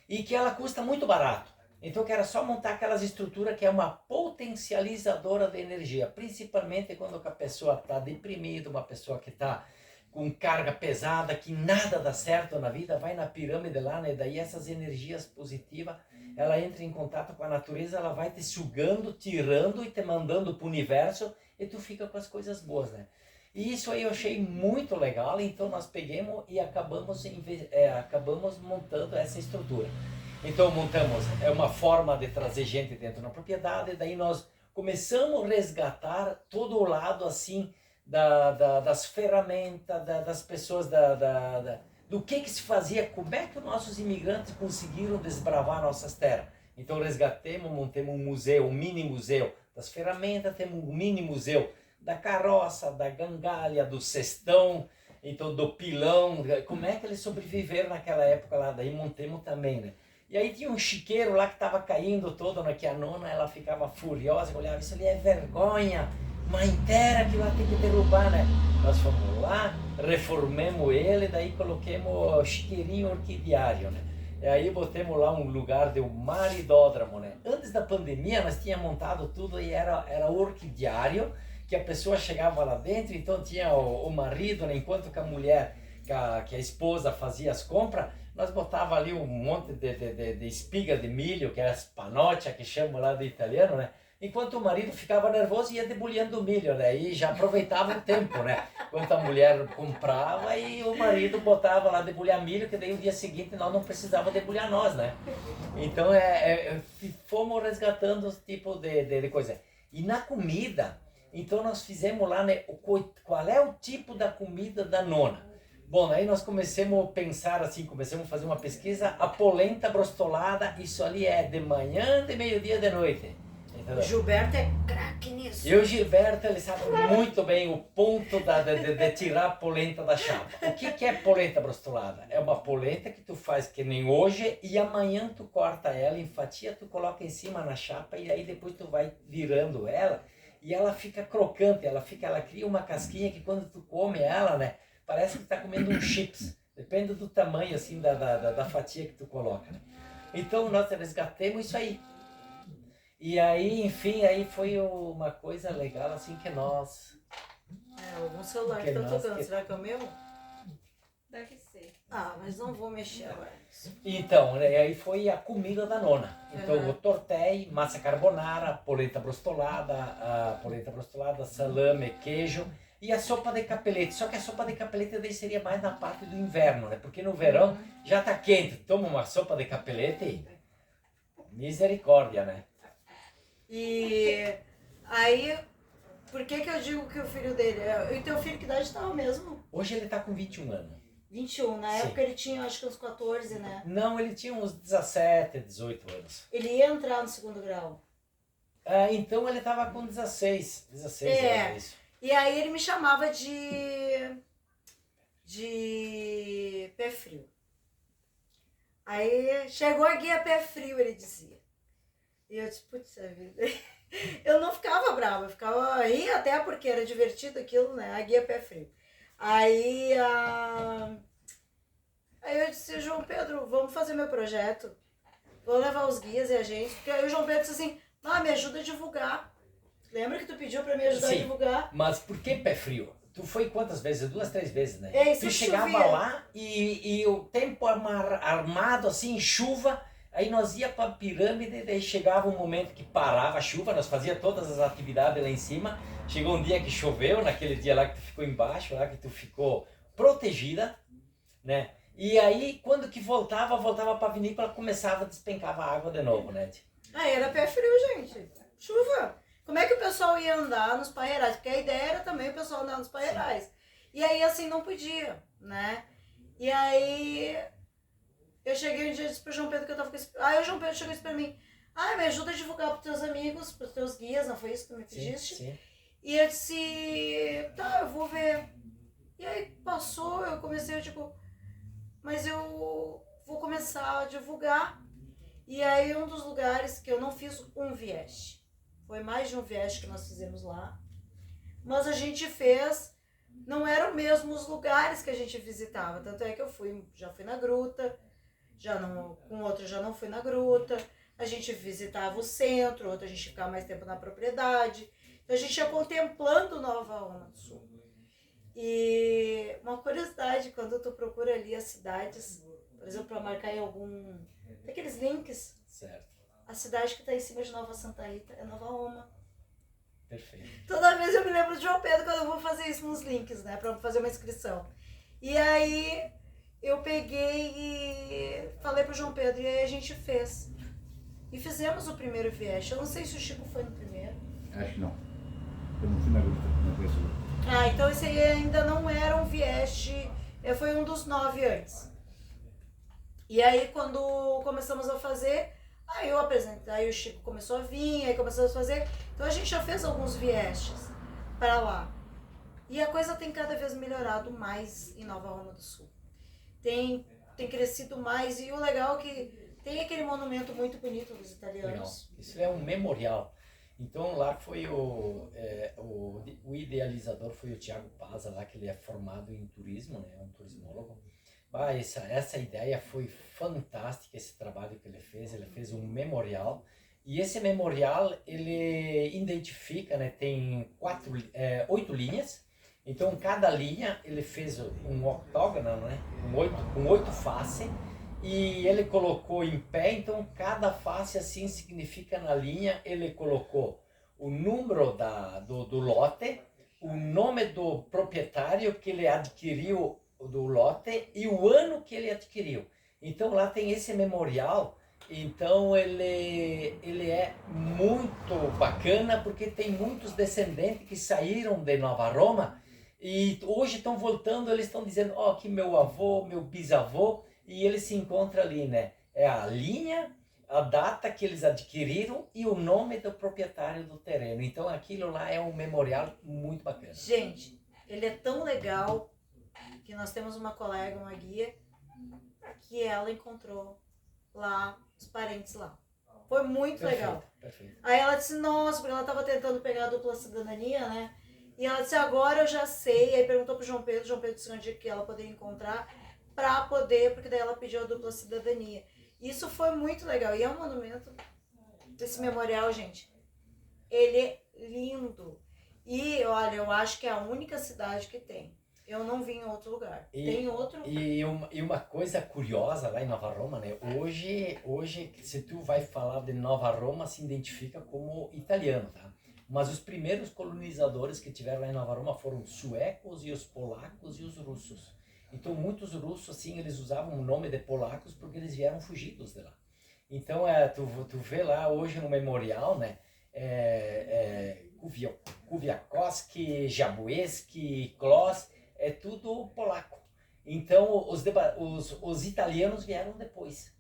e que ela custa muito barato. Então que era só montar aquelas estruturas que é uma potencializadora de energia, principalmente quando a pessoa está deprimida, uma pessoa que está com carga pesada, que nada dá certo na vida, vai na pirâmide lá, né? Daí essas energias positivas, ela entra em contato com a natureza, ela vai te sugando, tirando e te mandando para o universo e tu fica com as coisas boas, né? E isso aí eu achei muito legal, então nós pegamos e acabamos montando essa estrutura. Então montamos, é uma forma de trazer gente dentro da propriedade, daí nós começamos a resgatar todo o lado assim, das ferramentas, das pessoas, do que se fazia, como é que os nossos imigrantes conseguiram desbravar nossas terras. Então resgatemos, montemos um museu, um mini museu das ferramentas, temos um mini museu da carroça, da gangalha, do cestão, então do pilão, como é que eles sobreviveram naquela época lá, daí montemos também, né? E aí tinha um chiqueiro lá que estava caindo todo, né, que a nona, ela ficava furiosa, olhava, isso ali é vergonha, uma inteira que lá tem que derrubar, né? Nós fomos lá, reformemos ele, daí coloquemos chiqueirinho orquidiário, né? E aí botemos lá um lugar de um maridódromo, né? Antes da pandemia nós tínhamos montado tudo e era orquidiário, que a pessoa chegava lá dentro, então tinha o marido, né? Enquanto que a mulher, que a esposa fazia as compras, nós botava ali um monte de espiga de milho, que é as panocha, que chamam lá do italiano, né? Enquanto o marido ficava nervoso e ia debulhando o milho, né? E já aproveitava o tempo, né? Enquanto a mulher comprava e o marido botava lá debulhar milho, que daí o dia seguinte nós não precisava debulhar nós, né? Então fomos resgatando esse tipo de coisa. E na comida, então nós fizemos lá, né? Qual é o tipo da comida da nona? Bom, aí nós começamos a pensar assim, começamos a fazer uma pesquisa, a polenta brostolada, isso ali é de manhã, de meio-dia, de noite. O Gilberto é craque nisso. E o Gilberto, ele sabe muito bem o ponto de tirar a polenta da chapa. O que é polenta brostolada? É uma polenta que tu faz que nem hoje e amanhã tu corta ela em fatia, tu coloca em cima na chapa e aí depois tu vai virando ela e ela fica crocante, ela cria uma casquinha que quando tu come ela, né, parece que tá comendo um chips. Depende do tamanho assim da fatia que tu coloca, né? Então nós resgatamos isso aí. E aí, enfim, aí foi uma coisa legal, assim, que nós... algum celular que tá tocando, será que é o meu? Deve ser. Ah, mas não vou mexer agora. Então, né, aí foi a comida da nona. Então, o tortei, massa carbonara, polenta brostolada, salame, queijo e a sopa de capelete. Só que a sopa de capelete daí seria mais na parte do inverno, né? Porque no verão já tá quente, toma uma sopa de capelete e... misericórdia, né? E aí, por que eu digo que o filho dele... E teu filho que idade estava mesmo? Hoje ele tá com 21 anos. 21, na Sim. época ele tinha acho que uns 14, né? Não, ele tinha uns 17, 18 anos. Ele ia entrar no segundo grau. Então ele tava com 16 É. anos. Isso. E aí ele me chamava de pé frio. Aí chegou a guia pé frio, ele dizia. E eu disse, putz, a vida. Eu não ficava brava, eu ficava ria até porque era divertido aquilo, né? A guia pé frio. Aí eu disse, João Pedro, vamos fazer meu projeto. Vou levar os guias e a gente. Porque aí o João Pedro disse assim, me ajuda a divulgar. Lembra que tu pediu pra me ajudar a divulgar? Mas por que pé frio? Tu foi quantas vezes? 2, 3 vezes, né? É, isso tu chegava chovia. lá e o tempo armado, assim, chuva. Aí nós ia para a pirâmide, daí chegava um momento que parava a chuva, nós fazia todas as atividades lá em cima. Chegou um dia que choveu, naquele dia lá que tu ficou embaixo, lá que tu ficou protegida, né? E aí, quando que voltava para a vinícola, começava a despencar a água de novo, né? Aí era pé frio, gente. Chuva. Como é que o pessoal ia andar nos parreirais? Porque a ideia era também o pessoal andar nos parreirais. E aí, assim, não podia, né? E aí... Eu cheguei um dia e disse pro João Pedro que eu tava com esse... Aí o João Pedro chegou e disse pra mim, me ajuda a divulgar pros teus amigos, pros teus guias, não foi isso que tu me pediste? Sim. E eu disse, tá, eu vou ver. E aí passou, eu eu comecei, eu digo, mas eu vou começar a divulgar. E aí um dos lugares que eu não fiz um viés, foi mais de um viés que nós fizemos lá, mas a gente fez, não eram mesmo os lugares que a gente visitava, tanto é que já fui na gruta, com outro já não fui na gruta, a gente visitava o centro, outro a gente ficava mais tempo na propriedade, então a gente ia contemplando Nova Roma do Sul. E uma curiosidade, quando tu procura ali as cidades, por exemplo, para marcar em algum daqueles links, Certo. a cidade que está em cima de Nova Santa Rita é Nova Roma. Perfeito. Toda vez eu me lembro de João Pedro quando eu vou fazer isso nos links, né, para fazer uma inscrição. E aí eu peguei e falei pro João Pedro, e aí a gente fez. E fizemos o primeiro viés. Eu não sei se o Chico foi no primeiro. Acho que não. Eu não fui na gruta, não conheço a gruta. Ah, então esse aí ainda não era um viés, foi um dos 9 antes. E aí quando começamos a fazer, aí eu apresentei, aí o Chico começou a vir, aí começamos a fazer. Então a gente já fez alguns viestes para lá. E a coisa tem cada vez melhorado mais em Nova Roma do Sul. Tem crescido mais, e o legal é que tem aquele monumento muito bonito dos italianos. Legal. Isso é um memorial. Então lá foi o idealizador foi o Tiago Paza, lá que ele é formado em turismo, né, é um turismólogo. Essa ideia foi fantástica, esse trabalho que ele fez um memorial, e esse memorial ele identifica, né, tem 8 linhas, então cada linha ele fez um octógono, né, com 8 faces, e ele colocou em pé, então cada face assim significa na linha, ele colocou o número do lote, o nome do proprietário que ele adquiriu do lote e o ano que ele adquiriu. Então lá tem esse memorial, então ele é muito bacana porque tem muitos descendentes que saíram de Nova Roma e hoje estão voltando, eles estão dizendo, ó, que meu avô, meu bisavô, e ele se encontra ali, né? É a linha, a data que eles adquiriram e o nome do proprietário do terreno. Então aquilo lá é um memorial muito bacana. Gente, ele é tão legal que nós temos uma colega, uma guia, que ela encontrou lá os parentes lá. Foi muito legal. Perfeito. Aí ela disse, nossa, porque ela estava tentando pegar a dupla cidadania, né? E ela disse, agora eu já sei. Aí perguntou pro João Pedro disse onde que ela poderia encontrar para poder, porque daí ela pediu a dupla cidadania. Isso foi muito legal. E é um monumento, esse memorial, gente, ele é lindo. E, olha, eu acho que é a única cidade que tem. Eu não vi em outro lugar. Tem outro? E uma coisa curiosa lá em Nova Roma, né? Hoje, se tu vai falar de Nova Roma, se identifica como italiano, tá? Mas os primeiros colonizadores que tiveram lá em Nova Roma foram os suecos e os polacos e os russos. Então, muitos russos, assim, eles usavam o nome de polacos porque eles vieram fugidos de lá. Então, tu vê lá hoje no memorial, né? Kuwiatkowski, Jabueski, Kloss, é tudo polaco. Então, os italianos vieram depois.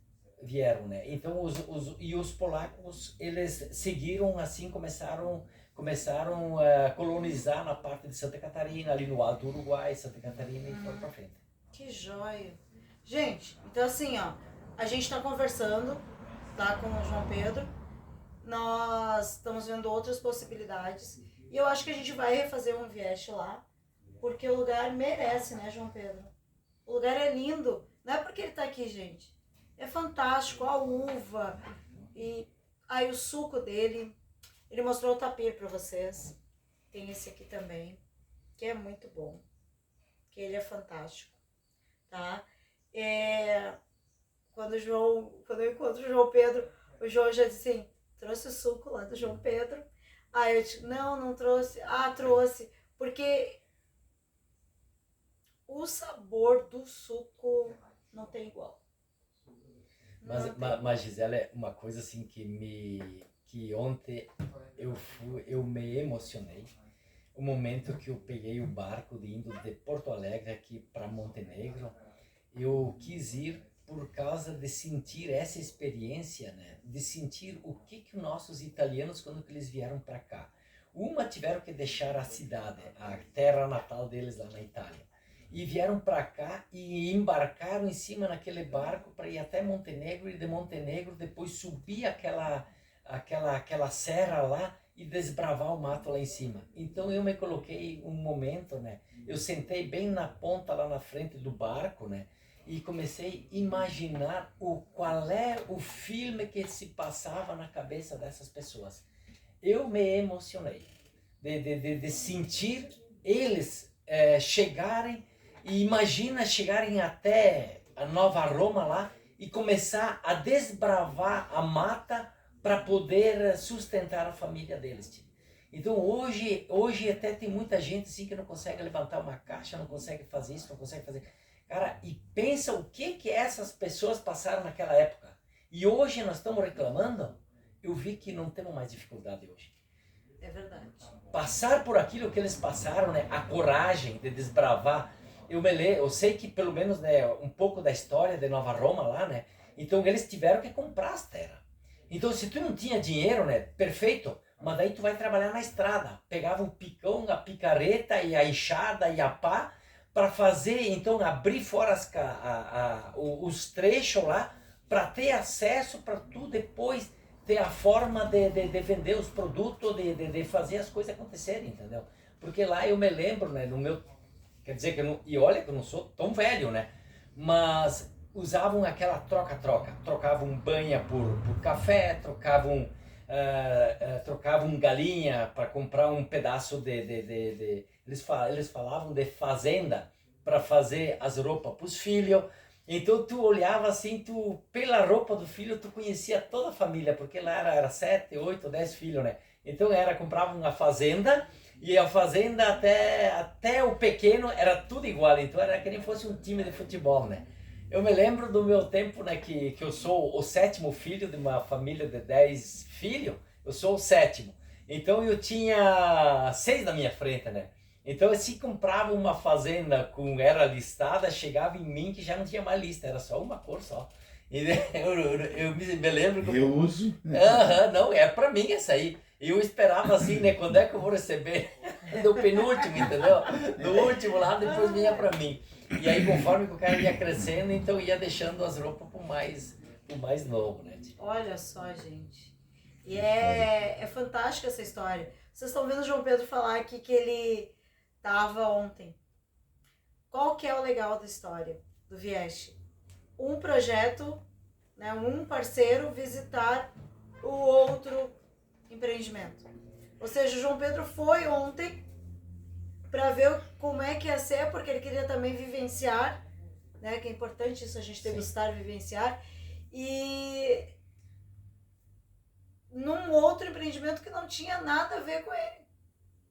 Né? Então, os polacos, eles seguiram assim, começaram a colonizar na parte de Santa Catarina, ali no alto do Uruguai, Santa Catarina, e foram pra frente. Que joia. Gente, então assim, ó, a gente tá conversando, tá, com o João Pedro, nós estamos vendo outras possibilidades, e eu acho que a gente vai refazer um viés lá, porque o lugar merece, né, João Pedro? O lugar é lindo, não é porque ele tá aqui, gente. É fantástico, a uva, e aí o suco dele. Ele mostrou o tapir para vocês. Tem esse aqui também, que é muito bom, que ele é fantástico, tá? Quando eu encontro o João Pedro, o João já disse assim, trouxe o suco lá do João Pedro. Aí eu disse, não trouxe. Ah, trouxe, porque o sabor do suco não tem igual. Mas Gisele, uma coisa assim que ontem eu me emocionei. O momento que eu peguei o barco indo de Porto Alegre aqui para Montenegro, eu quis ir por causa de sentir essa experiência, né? De sentir o que os nossos italianos, quando que eles vieram para cá, tiveram que deixar a cidade, a terra natal deles lá na Itália. e vieram para cá e embarcaram em cima naquele barco para ir até Montenegro e de Montenegro depois subir aquela serra lá e desbravar o mato lá em cima. Então eu me coloquei um momento, né? Eu sentei bem na ponta lá na frente do barco, né? E comecei a imaginar qual é o filme que se passava na cabeça dessas pessoas. Eu me emocionei de sentir eles chegarem, e imagina chegarem até a Nova Roma lá e começar a desbravar a mata para poder sustentar a família deles. Tipo. Então hoje até tem muita gente assim que não consegue levantar uma caixa, não consegue fazer isso, não consegue fazer... Cara, e pensa o que essas pessoas passaram naquela época. E hoje nós estamos reclamando, eu vi que não temos mais dificuldade hoje. É verdade. Passar por aquilo que eles passaram, né? A coragem de desbravar. Eu sei que pelo menos, né, um pouco da história de Nova Roma lá, né? Então eles tiveram que comprar as terras. Então se tu não tinha dinheiro, né? Perfeito. Mas daí tu vai trabalhar na estrada. Pegava um picão, a picareta e a enxada e a pá para fazer, então abrir fora os trechos lá para ter acesso para tu depois ter a forma de vender os produtos, de fazer as coisas acontecerem, entendeu? Porque lá eu me lembro, né, no meu... Quer dizer que eu não... E olha que eu não sou tão velho, né? Mas usavam aquela troca-troca. Trocavam banha por café, trocavam galinha para comprar um pedaço eles falavam de fazenda para fazer as roupas para os filhos. Então tu olhava assim, pela roupa do filho tu conhecia toda a família, porque lá era 7, 8, 10 filhos, né? Então comprava uma fazenda, e a fazenda até o pequeno era tudo igual, então era que nem fosse um time de futebol, né? Eu me lembro do meu tempo, né, que eu sou o 7º filho de uma família de 10 filhos, eu sou o 7º. Então eu tinha 6 na minha frente, né? Então se comprava uma fazenda era listada, chegava em mim que já não tinha mais lista, era só uma cor só. E eu me lembro que eu uso. Não, é pra mim essa aí. E eu esperava assim, né? Quando é que eu vou receber? Do penúltimo, entendeu? Do último lá, depois vinha pra mim. E aí, conforme o cara ia crescendo, então ia deixando as roupas pro mais novo, né? Olha só, gente. E é fantástica essa história. Vocês estão vendo o João Pedro falar aqui que ele estava ontem. Qual que é o legal da história do Vieste? Um projeto, né, um parceiro visitar o outro empreendimento. Ou seja, o João Pedro foi ontem para ver como é que ia ser, porque ele queria também vivenciar, né, que é importante isso, a gente degustar, vivenciar, e num outro empreendimento que não tinha nada a ver com ele,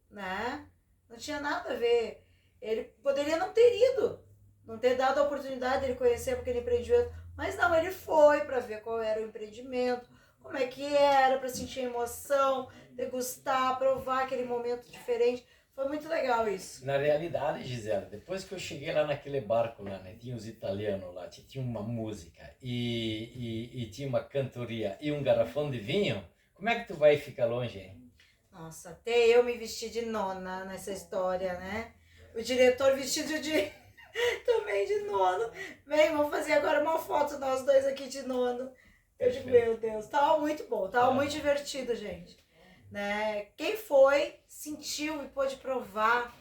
né? Não tinha nada a ver. Ele poderia não ter ido, não ter dado a oportunidade de ele conhecer aquele empreendimento, mas não, ele foi para ver qual era o empreendimento, como é que era, para sentir a emoção, degustar, provar aquele momento diferente. Foi muito legal isso. Na realidade, Gisela, depois que eu cheguei lá naquele barco lá, né, tinha os italianos lá, tinha uma música e tinha uma cantoria e um garrafão de vinho, como é que tu vai ficar longe, hein? Nossa, até eu me vesti de nona nessa história, né? O diretor vestido de também de nono. Bem, vamos fazer agora uma foto nós dois aqui de nono. Eu digo, meu Deus, tava muito bom, tava muito divertido, gente. Né? Quem foi, sentiu e pôde provar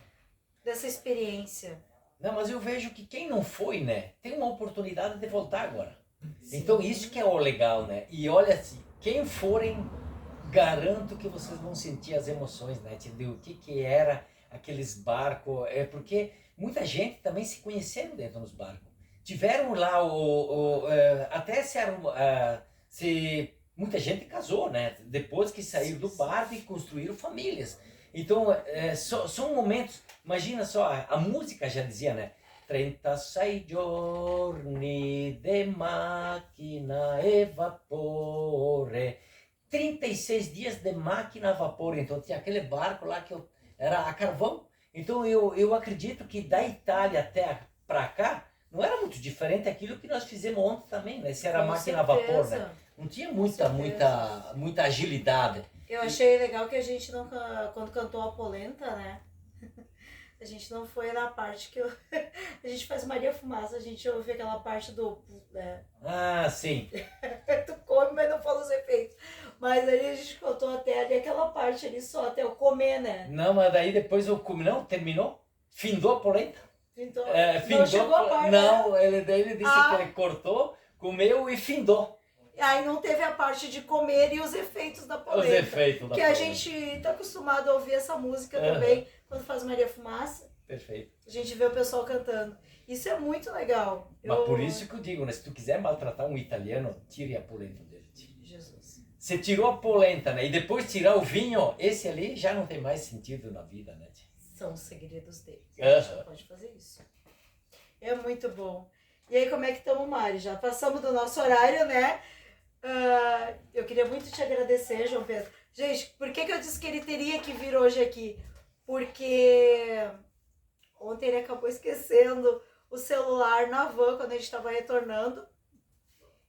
dessa experiência. Não, mas eu vejo que quem não foi, né, tem uma oportunidade de voltar agora. Sim. Então isso que é o legal, né? E olha assim, quem forem, garanto que vocês vão sentir as emoções, né? Entendeu? O que era aqueles barcos, porque muita gente também se conheceram dentro dos barcos. Tiveram lá até se muita gente casou, né? Depois que saíram do barco e construíram famílias. Então, são momentos, imagina só, a música já dizia, né? 36 giorni de macchina e vapore. 36 dias de máquina a vapor. Então, tinha aquele barco lá que era a carvão. Então, eu acredito que da Itália até para cá, não era muito diferente daquilo que nós fizemos ontem também, né? Se era máquina a vapor, né? Não tinha muita agilidade. Eu achei legal que a gente não, quando cantou a polenta, né? A gente não foi na parte que a gente faz Maria Fumaça, a gente ouve aquela parte do... Ah, sim. Tu come, mas não fala os efeitos. Mas aí a gente contou até ali aquela parte ali só, até o comer, né? Não, mas daí depois eu comi. Não, terminou? Findou a polenta? Então, Findou não chegou a parte, Não, daí ele disse Ah. que ele cortou, comeu e findou. Aí não teve a parte de comer e os efeitos da Os polenta. efeitos da Que a polenta. gente tá acostumado a ouvir essa música Aham. também, quando faz Maria Fumaça. Perfeito. A gente vê o pessoal cantando. Isso é muito legal. Mas por isso que eu digo, né? Se tu quiser maltratar um italiano, tire a polenta dele. Jesus. Você tirou a polenta, né? E depois tirar o vinho, esse ali já não tem mais sentido na vida, né? São os segredos dele. A Aham. gente não pode fazer isso. É muito bom. E aí, como é que estamos, Mari? Já passamos do nosso horário, né? Eu queria muito te agradecer, João Pedro. Gente, por que eu disse que ele teria que vir hoje aqui? Porque ontem ele acabou esquecendo o celular na van quando a gente estava retornando.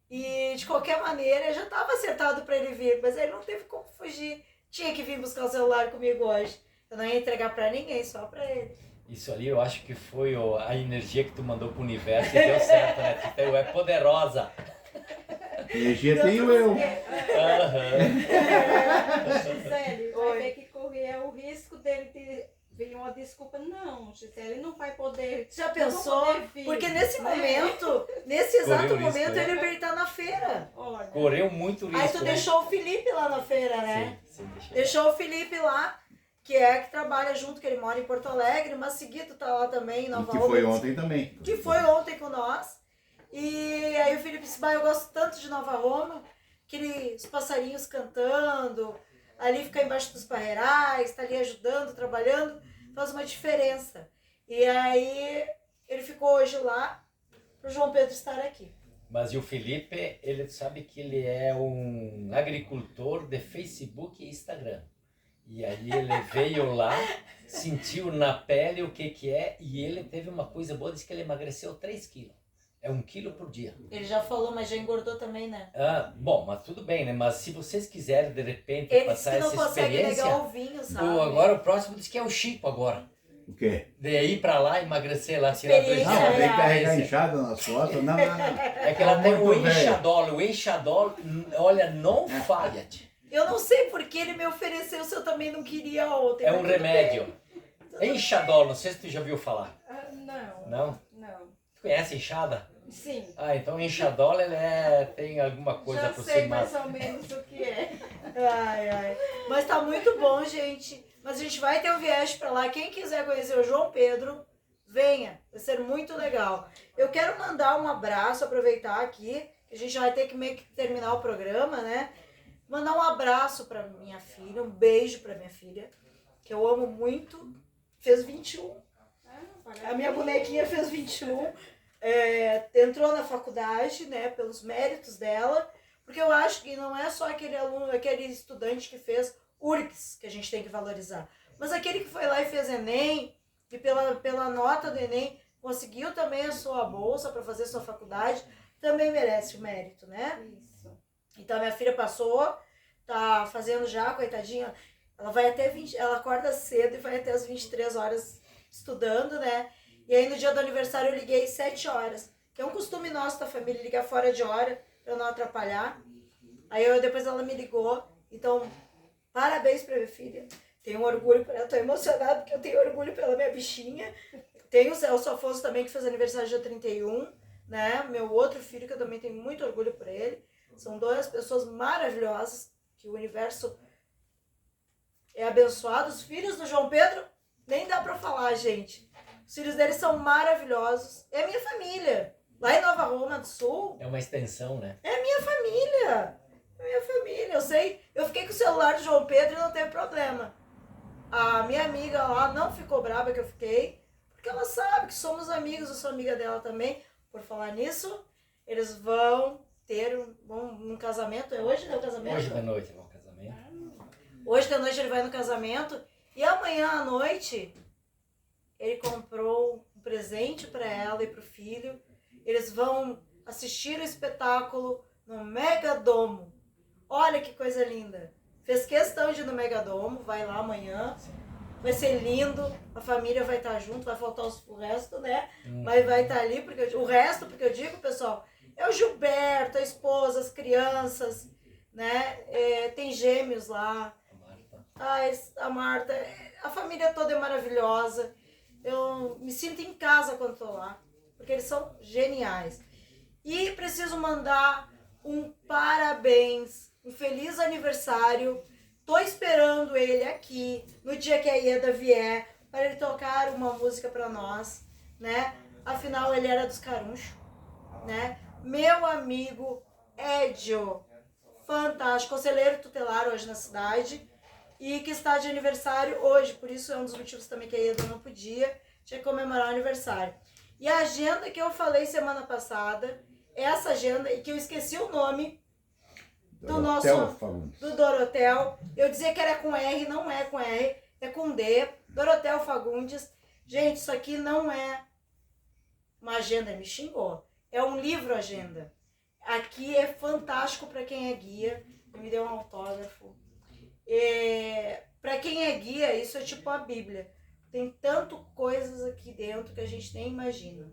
E de qualquer maneira já estava acertado para ele vir, mas ele não teve como fugir. Tinha que vir buscar o celular comigo hoje. Eu não ia entregar para ninguém, só para ele. Isso ali eu acho que foi a energia que tu mandou pro universo e deu certo, né? Tu é poderosa. Energia tenho eu. Aham. Gisele, Oi. vai ter que correr o risco dele ter vir uma desculpa. Não, Gisele não vai poder. Já não pensou? vou poder vir, Porque nesse né? momento, nesse exato Correu o risco, momento, né? ele tá na feira. Olha, Correu muito risco. Aí tu né? deixou o Felipe lá na feira, né? Sim, deixei. Deixou o Felipe lá, que trabalha junto, que ele mora em Porto Alegre, mas seguido tá lá também, em E Nova que foi Roma. ontem também. Que foi ontem com nós. E aí o Felipe disse, eu gosto tanto de Nova Roma, os passarinhos cantando, ali ficar embaixo dos parreirais, tá ali ajudando, trabalhando, faz uma diferença. E aí ele ficou hoje lá pro João Pedro estar aqui. Mas e o Felipe, ele sabe que ele é um agricultor de Facebook e Instagram. E aí ele veio lá, sentiu na pele o que é, e ele teve uma coisa boa, disse que ele emagreceu 3 quilos. É 1 quilo por dia. Ele já falou, mas já engordou também, né? Ah, bom, mas tudo bem, né? Mas se vocês quiserem, de repente, Ele disse passar que não essa consegue experiência... negar o vinho, sabe? Agora o próximo diz que é o Chico agora. O quê? De ir pra lá, emagrecer lá, tirar 2 Experiência Não, é tem que real. carregar inchada nas costas. Não, não, não. É que ela tem o Muito velho. enxadol. O enxadol, olha, não falha. Tia. Eu não sei por que ele me ofereceu se eu também não queria ontem. É mas um tudo remédio. bem. Enxadol, não sei se tu já ouviu falar. não, Não? não. Tu conhece enxada? Sim. Ah, então enxadol ele tem alguma coisa Já sei aproximada. mais ou menos o que é. Ai. Mas tá muito bom, gente. Mas a gente vai ter um viés pra lá. Quem quiser conhecer o João Pedro, venha. Vai ser muito legal. Eu quero mandar um abraço, aproveitar aqui, que a gente já vai ter que meio que terminar o programa, né? Mandar um abraço pra minha filha, um beijo pra minha filha, que eu amo muito. Fez 21. A minha bonequinha fez 21. Entrou na faculdade, né, pelos méritos dela, porque eu acho que não é só aquele aluno, aquele estudante que fez URGS que a gente tem que valorizar, mas aquele que foi lá e fez Enem, e pela nota do Enem conseguiu também a sua bolsa para fazer sua faculdade, também merece o mérito, né? Isso. Então minha filha passou, tá fazendo já, coitadinha, ela vai até ela acorda cedo e vai até as 23 horas estudando, né? E aí no dia do aniversário eu liguei 7 horas, que é um costume nosso da família, ligar fora de hora pra não atrapalhar. Aí depois ela me ligou, então parabéns pra minha filha, tenho orgulho por ela, tô emocionada porque eu tenho orgulho pela minha bichinha. Tem o Celso Afonso também que fez aniversário dia 31, né? Meu outro filho que eu também tenho muito orgulho por ele. São 2 pessoas maravilhosas, que o universo é abençoado. Os filhos do João Pedro, nem dá pra falar, gente. Os filhos deles são maravilhosos. É minha família. Lá em Nova Roma do Sul, É uma extensão, né? é minha família. É minha família. Eu sei, eu fiquei com o celular do João Pedro e não teve problema. A minha amiga lá não ficou brava que eu fiquei, porque ela sabe que somos amigos, eu sou amiga dela também. Por falar nisso, eles vão ter um casamento. É hoje, né, o casamento? Hoje da noite é um casamento. Hoje da noite ele vai no casamento e amanhã à noite ele comprou um presente para ela e para o filho. Eles vão assistir o espetáculo no Megadomo. Olha que coisa linda. Fez questão de ir no Megadomo, vai lá amanhã. vai ser lindo, a família vai estar junto, vai faltar o resto, né? Mas vai estar ali, porque o resto, porque eu digo, pessoal, é o Gilberto, a esposa, as crianças, né? Tem gêmeos lá. A Marta, a família toda é maravilhosa. Eu me sinto em casa quando estou lá, porque eles são geniais. E preciso mandar um parabéns, um feliz aniversário. Tô esperando ele aqui no dia que a Ieda vier para ele tocar uma música para nós, né? Afinal, ele era dos Carunchos, né? Meu amigo Edio, fantástico, conselheiro tutelar hoje na cidade e que está de aniversário hoje, por isso é um dos motivos também que a Ieda não podia, tinha que comemorar o aniversário. E a agenda que eu falei semana passada, essa agenda, e que eu esqueci o nome do do Dorotel, eu dizia que era com R, não é com R, é com D, Dorotel Fagundes. Gente, isso aqui não é uma agenda, ele me xingou, é um livro agenda. Aqui é fantástico para quem é guia, me deu um autógrafo. Para quem é guia, isso é tipo a Bíblia. Tem tanto coisas aqui dentro que a gente nem imagina.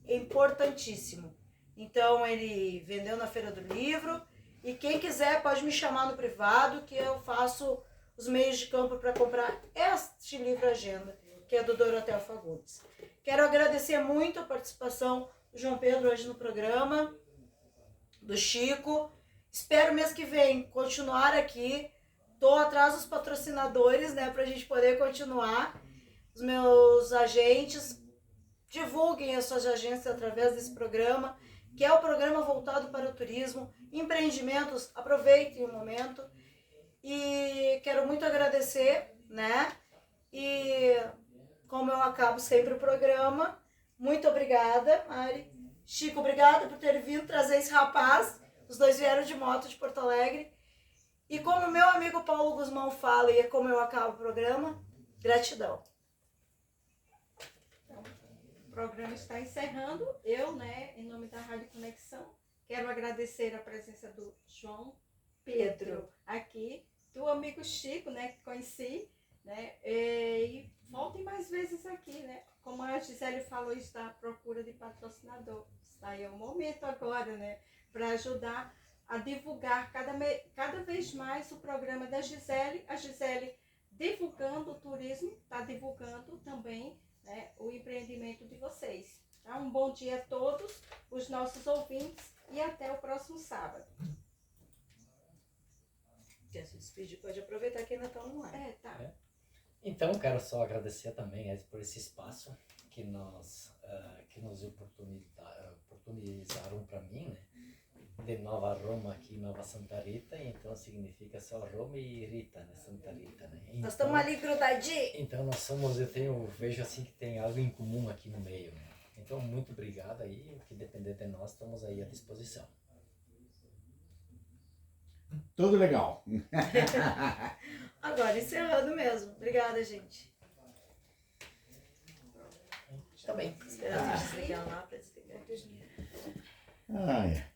É importantíssimo. Então ele vendeu na Feira do Livro e quem quiser pode me chamar no privado que eu faço os meios de campo para comprar este livro agenda, que é do Dorotel Fagundes. Quero agradecer muito a participação do João Pedro hoje no programa, do Chico. Espero mês que vem continuar aqui. Estou atrás dos patrocinadores, né, para a gente poder continuar. Os meus agentes, divulguem as suas agências através desse programa, que é o programa voltado para o turismo. Empreendimentos, aproveitem o momento. E quero muito agradecer, né? E como eu acabo sempre o programa, muito obrigada, Mari. Chico, obrigada por ter vindo trazer esse rapaz. Os dois vieram de moto de Porto Alegre. E como meu amigo Paulo Guzmão fala, e é como eu acabo o programa, gratidão. Então, o programa está encerrando. Eu, né, em nome da Rádio Conexão, quero agradecer a presença do João Pedro aqui, do amigo Chico, né, que conheci, né, e voltem mais vezes aqui, né. Como a Gisele falou, está à procura de patrocinador. Está aí o momento agora, né, para ajudar a divulgar cada vez mais o programa da Gisele. A Gisele divulgando o turismo, está divulgando também, né, o empreendimento de vocês. Tá? Um bom dia a todos os nossos ouvintes e até o próximo sábado. Quer se despedir? Pode aproveitar que ainda estão no ar. Tá. Então, quero só agradecer também por esse espaço que nos oportunizaram para mim, né? De Nova Roma aqui, Nova Santa Rita, então significa só Roma e Rita, né? Santa Rita, né? Então, nós estamos ali grudadinhos. Então vejo assim que tem algo em comum aqui no meio, né? Então muito obrigado aí, o que depender de nós, estamos aí à disposição. Tudo legal. Agora, encerrando mesmo. Obrigada, gente. Tá bem. Esperando desligar lá para desligar. Ah, é.